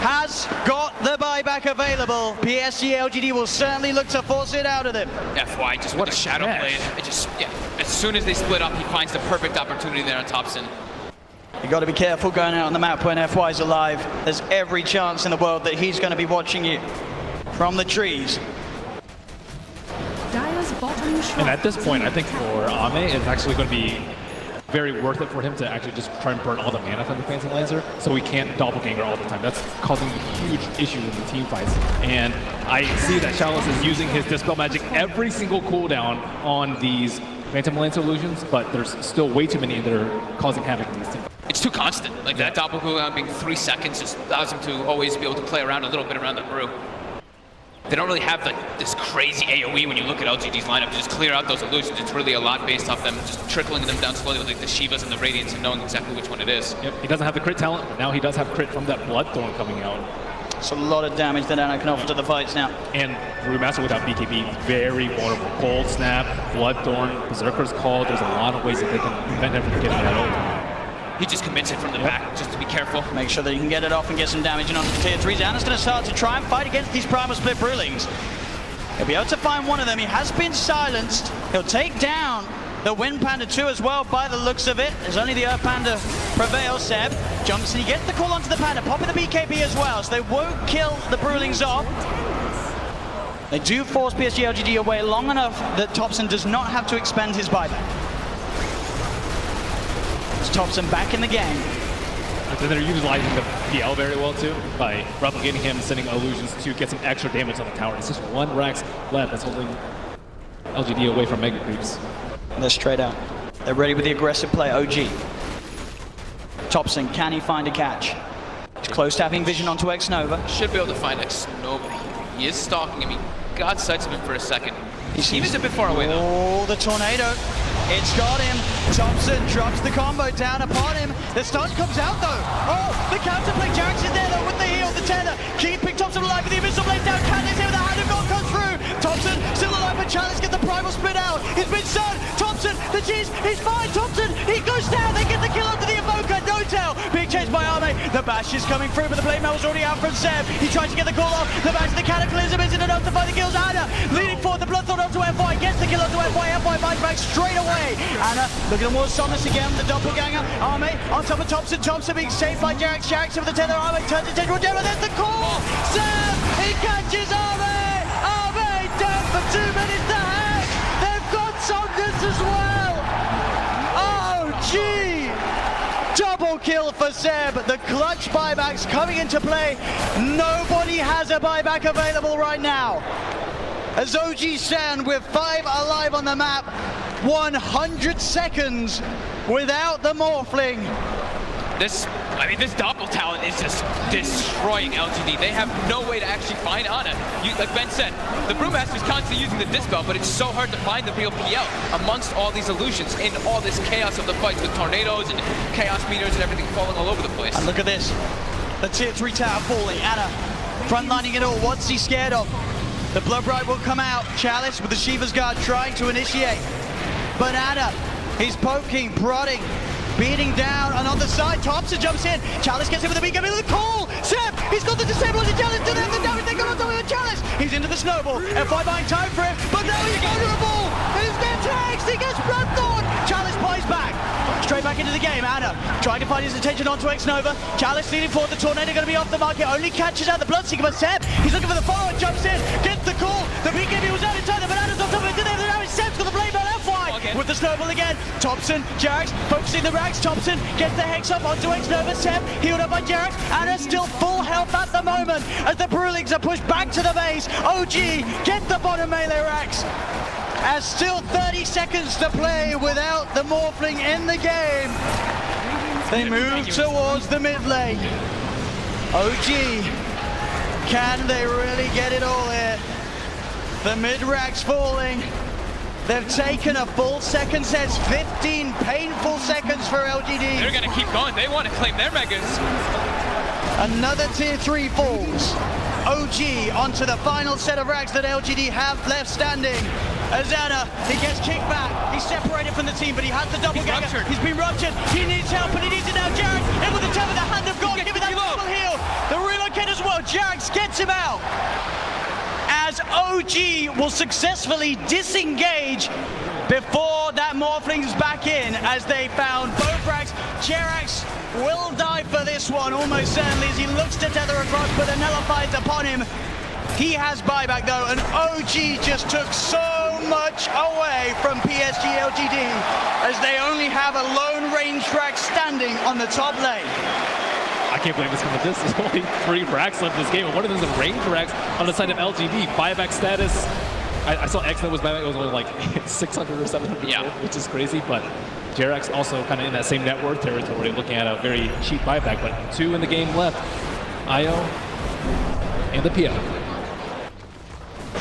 Has got the buyback available. PSG.LGD will certainly look to force it out of them. FY, just what a Shadow Blade. It just, as soon as they split up, he finds the perfect opportunity there on Topson. You got to be careful going out on the map when FY's alive. There's every chance in the world that he's going to be watching you from the trees. And at this point, I think for Ame, it's actually going to be very worth it for him to actually just try and burn all the mana from the Phantom Lancer, so he can't doppelganger all the time. That's causing huge issues in the team fights. And I see that Chalice is using his Dispel Magic every single cooldown on these Phantom Lancer illusions, but there's still way too many that are causing havoc in this team. It's too constant. Like that doppel cooldown being 3 seconds just allows him to always be able to play around a little bit around the brew. They don't really have like this crazy AoE when you look at LGD's lineup to just clear out those illusions. It's really a lot based off them just trickling them down slowly with like the Shivas and the Radiants and knowing exactly which one it is. Yep, he doesn't have the crit talent, but now he does have crit from that Bloodthorn coming out. It's a lot of damage that Anna can offer to the fights now. And Brewmaster without BKB, very vulnerable. Cold Snap, Bloodthorn, Berserker's Call, there's a lot of ways that they can prevent him from getting that ult. He just commits it from the back, just to be careful. Make sure that he can get it off and get some damage in onto the tier 3s. Anna's going to start to try and fight against these Primal Split Brewlings. He'll be able to find one of them. He has been silenced. He'll take down the Wind Panda 2 as well by the looks of it. There's only the Earth Panda prevails. Seb jumps and he gets the call onto the Panda, popping the BKB as well, so they won't kill the Brewlings off. They do force PSG.LGD away long enough that Topson does not have to expend his buyback. It's Topson back in the game. And they're utilizing the PL very well too, by replicating him and sending illusions to get some extra damage on the tower. It's just one Rax left that's holding LGD away from Mega Creeps. And they're straight out. They're ready with the aggressive play. OG. Topson, can he find a catch? He's close to having vision onto xNova. Should be able to find xNova. He is stalking him. He got sights of him for a second. He seems a bit far away though. Oh, the tornado. It's got him. Topson drops the combo down upon him. The stun comes out though. Oh, the counterplay. Jerax is there though with the heal, the tether. Keeping Topson alive with the invisible blade down. Chalice here with the hand of God comes through. Topson still alive, but Chalice gets the primal spit out. He's been stunned. Topson, the cheese, he's fine. Topson, he goes down. They get the kill onto the Evoker. Notail being chased by Arme. The bash is coming through, but the blade mail was already out from Seb. He tries to get the call off. The bash, the cataclysm isn't enough to find the kills. Anna leading forward. The bloodthorn onto FY. Gets the kill onto FY. FY buys back straight away. Anna looking towards Somnus again. The doppelganger. Arme on top of Topson. Topson being saved by Jerax. Jerax with the tether. Arme turns his attention. There's the call. Seb, he catches Arme. Arme down for 2 minutes to hack. They've got Somnus as well. Oh, gee. Double kill for Seb. The clutch buybacks coming into play. Nobody has a buyback available right now. As OG stand with 5 alive on the map, 100 seconds without the Morphling. This Doppel talent is just destroying LGD. They have no way to actually find Ana. Like Ben said, the Brewmaster's constantly using the Dispel, but it's so hard to find the real PL amongst all these illusions in all this chaos of the fights with tornadoes and chaos meters and everything falling all over the place. And look at this. The tier 3 tower falling. Ana frontlining it all. What's he scared of? The Bloodbright will come out. Chalice with the Shiva's Guard trying to initiate. But Ana, he's poking, prodding, beating down, and on the side, Topson jumps in. Chalice gets in with the BKB with the call. Seb, he's got the disable on the Chalice to them. The damage they got on top of the Chalice. He's into the snowball. FY buying time for him, but now he's vulnerable. He's been taxed. He gets Bloodthorn. Chalice buys back. Straight back into the game. Ana trying to find his attention onto xNova. Chalice leading forward. The tornado going to be off the market. Only catches out the Bloodseeker, but Seb, he's looking for the follow-up. Jumps in, gets the call. The BKB was out in time, but Ana's on top of it. Now Seb's got the blade on FY with the snowball again. Topson, Jerax focusing the Rax. Topson gets the hex up onto xNova. Seb healed up by Jerax. Ana still full health at the moment as the Brewlings are pushed back to the base. OG get the bottom melee Rax. As still 30 seconds to play without the Morphling in the game. They move towards the mid lane. OG, can they really get it all here? The mid Rax falling. They've taken a full second set. 15 painful seconds for LGD. They're gonna keep going. They want to claim their megas. Another tier 3 falls. OG onto the final set of Rags that LGD have left standing. As Ana, he gets kicked back. He's separated from the team, but he has the double ganger. He's been ruptured. He needs help, and he needs it now. Jerax in with the tap of the hand of God. Give me that double heal. The relocate as well. Jerax gets him out. As OG will successfully disengage before that Morphling's back in, as they found both Rags. Jerax will die for this one, almost certainly, as he looks to tether across, but the nullifies upon him. He has buyback though, and OG just took so much away from PSG.LGD, as they only have a lone range track standing on the top lane. I can't believe it's coming this. There's only 3 racks left in this game, and one of them is a range racks on the side of LGD. Buyback status. I saw xNova was buyback. It was only like 600 or 700, which is crazy, but Jerax also kind of in that same net worth territory, looking at a very cheap buyback, but 2 in the game left. IO and the PL.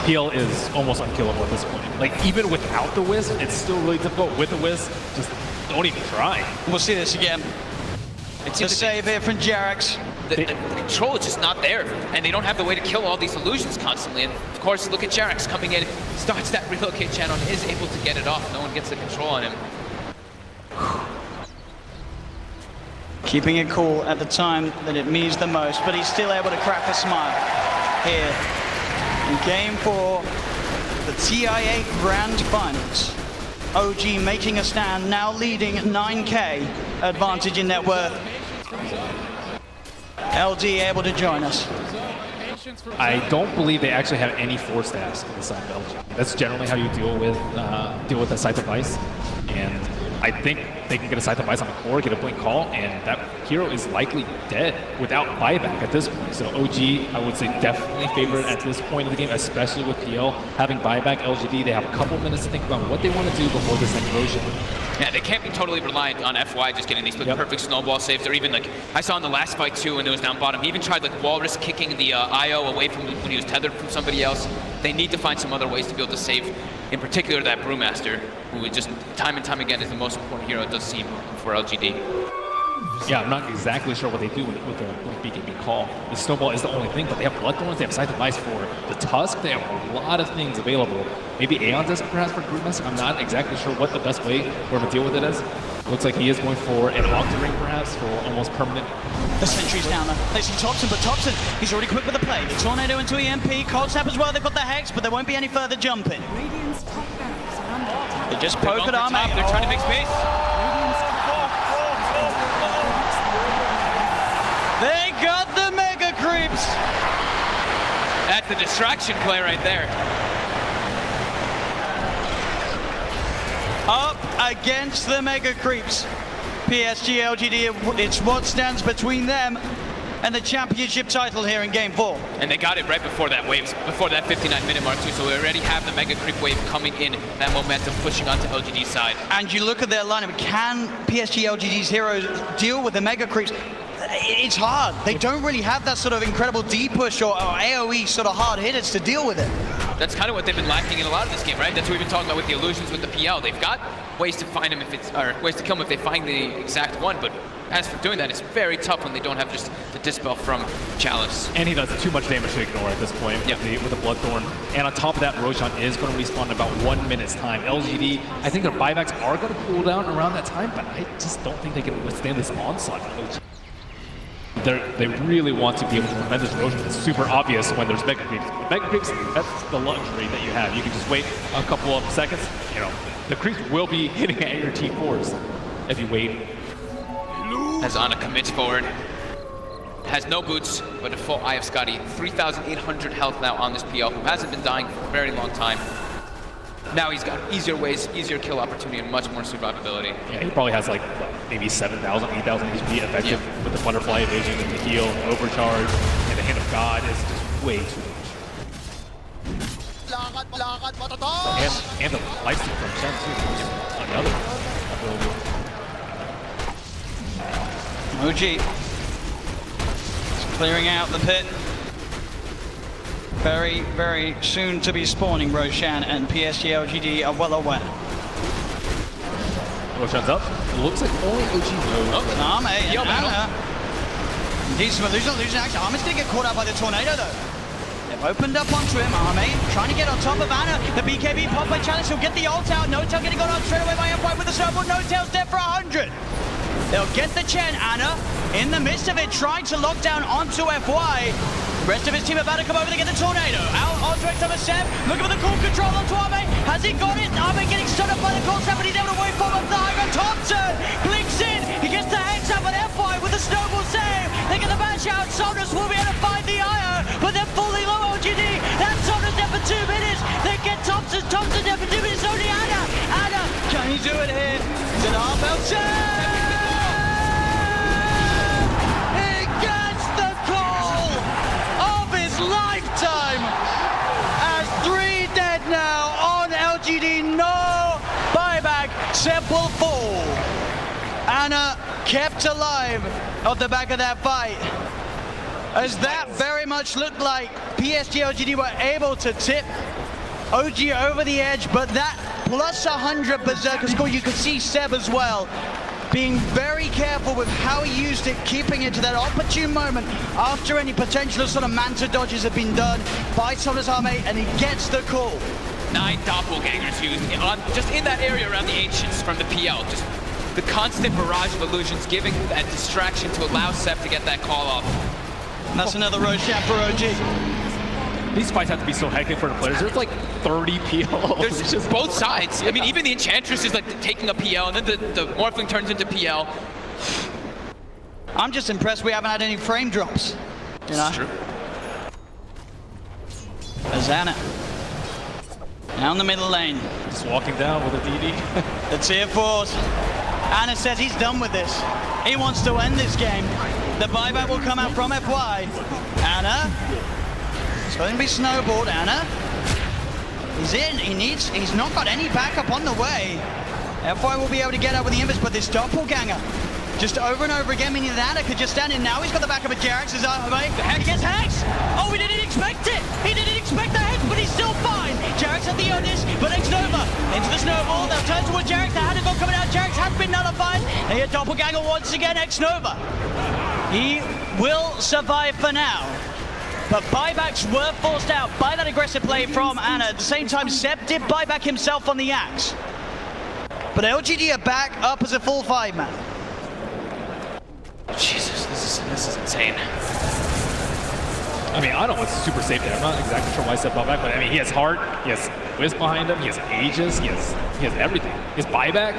PL is almost unkillable at this point. Like, even without the Wisp, it's still really difficult. With the Wisp, just don't even try. We'll see this again. It's a save here from Jerax. The control is just not there, and they don't have the way to kill all these illusions constantly. And of course, look at Jerax coming in, starts that relocate channel, and is able to get it off. No one gets the control on him. Keeping it cool at the time that it means the most, but he's still able to crack a smile here in game 4 TI8 Grand Finals. OG making a stand, now leading 9K advantage in net worth. LD able to join us. I don't believe they actually have any force staffs on the side of LG. That's generally how you deal with a Scythe of Ice. And I think they can get a Scythe of Ice on the core, get a blink call, and that hero is likely dead without buyback at this point. So OG, I would say, definitely favored at this point of the game, especially with PL having buyback. LGD, they have a couple minutes to think about what they want to do before this next Roshan. Yeah, they can't be totally reliant on FY just getting these perfect snowball saves, or even like I saw in the last fight too when it was down bottom, he even tried like Walrus kicking the IO away from when he was tethered from somebody else. They need to find some other ways to be able to save, in particular that Brewmaster, who is just time and time again is the most important hero, it does seem, for LGD. Yeah, I'm not exactly sure what they do with the BKB call. The snowball is the only thing, but they have Bloodthorns, they have Scythe of Ice for the Tusk, they have a lot of things available. Maybe Aeon does perhaps for Brewmaster. I'm not exactly sure what the best way for him to deal with it is. Looks like he is going for an Octa-Ring perhaps for almost permanent. The sentry's down there. They see Topson, but Topson, he's already quick with the play. The Tornado into EMP, Cold Snap as well, they've got the Hex, but there won't be any further jumping. They just poke at Arme. They're trying to make space. They got the Mega Creeps! That's the distraction play right there. Up against the Mega Creeps. PSG.LGD, it's what stands between them and the championship title here in Game 4. And they got it right before that wave, before that 59-minute mark too, so we already have the Mega Creep wave coming in, that momentum pushing onto LGD's side. And you look at their lineup, can PSG.LGD's heroes deal with the Mega Creeps? It's hard. They don't really have that sort of incredible D-push or AoE sort of hard hitters to deal with it. That's kind of what they've been lacking in a lot of this game, right? That's what we've been talking about with the illusions with the PL. They've got ways to find them if it's, or ways to kill them if they find the exact one, but as for doing that, it's very tough when they don't have just the Dispel from Chalice. And he does too much damage to ignore at this point with the Bloodthorn. And on top of that, Roshan is going to respawn in about 1 minute's time. LGD, I think their buybacks are going to cool down around that time, but I just don't think they can withstand this onslaught. They really want to be able to prevent this Roshan. It's super obvious when there's Mega Creeps. With Mega Creeps, that's the luxury that you have. You can just wait a couple of seconds. You know, the creeps will be hitting at your T4s if you wait. As Ana commits forward, has no boots, but a full Eye of Scotty. 3,800 health now on this PL, who hasn't been dying for a very long time. Now he's got easier ways, easier kill opportunity, and much more survivability. Yeah, he probably has like maybe 7,000, 8,000 HP effective with the Butterfly Evasion and the heal, Overcharge, and the Hand of God is just way too much. And the lifesteal from Shen too, another ability. OG is clearing out the pit. Very, very soon to be spawning Roshan, and PSG.LGD are well aware. Roshan's up. It looks like only OG knows. Arme and Ana. Decent illusion action. Arme's going to get caught out by the Tornado though. They've opened up onto him. Arme trying to get on top of Ana. The BKB pop by Chalice. He'll get the ult out. Notail getting got out straight away by Empire with the snowball. Notail's dead for 100. They'll get the Chen. Ana in the midst of it trying to lock down onto FY. The rest of his team about to come over to get the Tornado. Out onto xNova. Looking for the cool control onto Arme. Has he got it? Arme getting stood up by the cold snap, but he's able to wait forward the high ground. Topson blinks in. He gets the heads up, but FY with the snowball save. They get the bash out. Somnus will be able to find the IO, but they're fully low OGD. That's Somnus dead for 2 minutes. They get Topson. Topson dead for 2 minutes. Only Ana. Ana, can he do it here? Is it half-out save? Lifetime as 3 dead now on LGD. No buyback, simple fall. Ana kept alive at the back of that fight, as that very much looked like PSG.LGD were able to tip OG over the edge, but that plus 100 Berserker score, you could see Seb as well being very careful with how he used it, keeping it to that opportune moment after any potential sort of Manta dodges have been done by Somnus-M, and he gets the call. 9 doppelgangers used just in that area around the Ancients from the PL. Just the constant barrage of illusions giving that distraction to allow Sep to get that call off. And that's another Roshan for OG. these fights have to be so hectic for the players. There's like 30 PLs. There's just both sides. I mean, even the Enchantress is like taking a PL, and then the Morphling turns into PL. I'm just impressed we haven't had any frame drops. You know? It's true. Azana. Down the middle lane. Just walking down with a DD. The tier 4s. Anna says he's done with this. He wants to end this game. The buyback will come out from FY. Anna. It's going to be snowballed. Anna. He's in. He's not got any backup on the way. FY will be able to get out with the Invictus, but this doppelganger. Just over and over again, meaning that Anna could just stand in. Now he's got the backup of Jerax. He gets Hex! Oh, he didn't expect it! He didn't expect the Hex, but he's still fine! Jerax had the Otis, but xNova into the snowball. They'll turn towards Jerax. The Hanagon coming out. Jerax has been nullified. They hit doppelganger once again. xNova. He will survive for now. But buybacks were forced out by that aggressive play from Anna. At the same time, Seb did buyback himself on the Axe. But LGD are back up as a full 5-man. Jesus, this is insane. I mean, Otto was super safe there. I'm not exactly sure why I said buyback, but I mean, he has heart, he has Wisp behind him, he has Aegis, he has everything. He has buyback.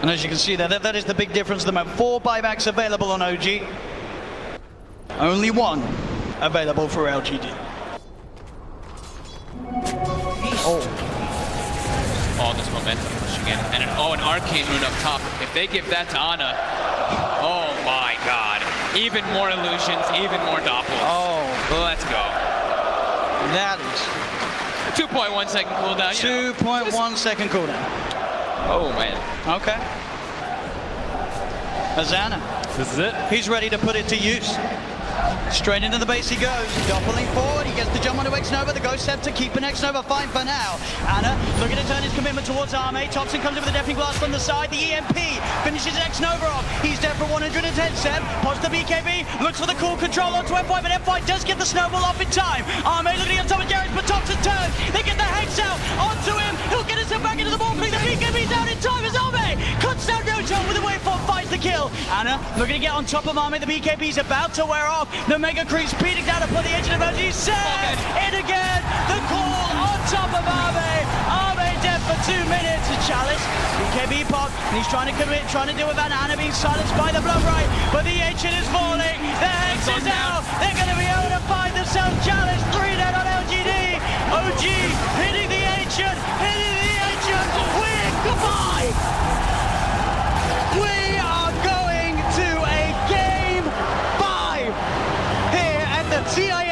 And as you can see there, that is the big difference. There are 4 buybacks available on OG. Only 1 available for LGD. All this momentum push again. And an Arcane Rune up top. If they give that to Ana, oh my god. Even more illusions, even more doppels. Oh. Let's go. That is 2.1 second cooldown. 2.1 second cooldown. Oh man. Okay. Azana. This is it. He's ready to put it to use. Straight into the base he goes, doubling forward, he gets the jump onto xNova, the Ghost Scepter keeping xNova fine for now. Anna looking to turn his commitment towards Arme, Topson comes in with a deafening blast from the side, the EMP finishes xNova off, he's dead for 110, Seb pods the BKB, looks for the cool control onto FY, but FY does get the snowball off in time. Arme looking on top of Jerax, but Topson turns, they get the Hex out onto him, he'll get himself back into the ball, the BKB's out in time as Arme cuts down Nojo with a waveform, finds the kill. Anna looking to get on top of Arme, the BKB's about to wear off, the Mega Creep speeding down upon the edge of the boundary. Seb in again. The call on top of Arme. Arme dead for 2 minutes. Chalice, BKB pop, and he's trying to commit, trying to deal with Anna being silenced by the blood right. But the ancient is falling. The Hex is out. They're going to be able to find themselves. Chalice 3 dead on LGD. OG hitting the ancient. Hitting the ancient. Win. Goodbye. We are going to a game 5 here at the TI8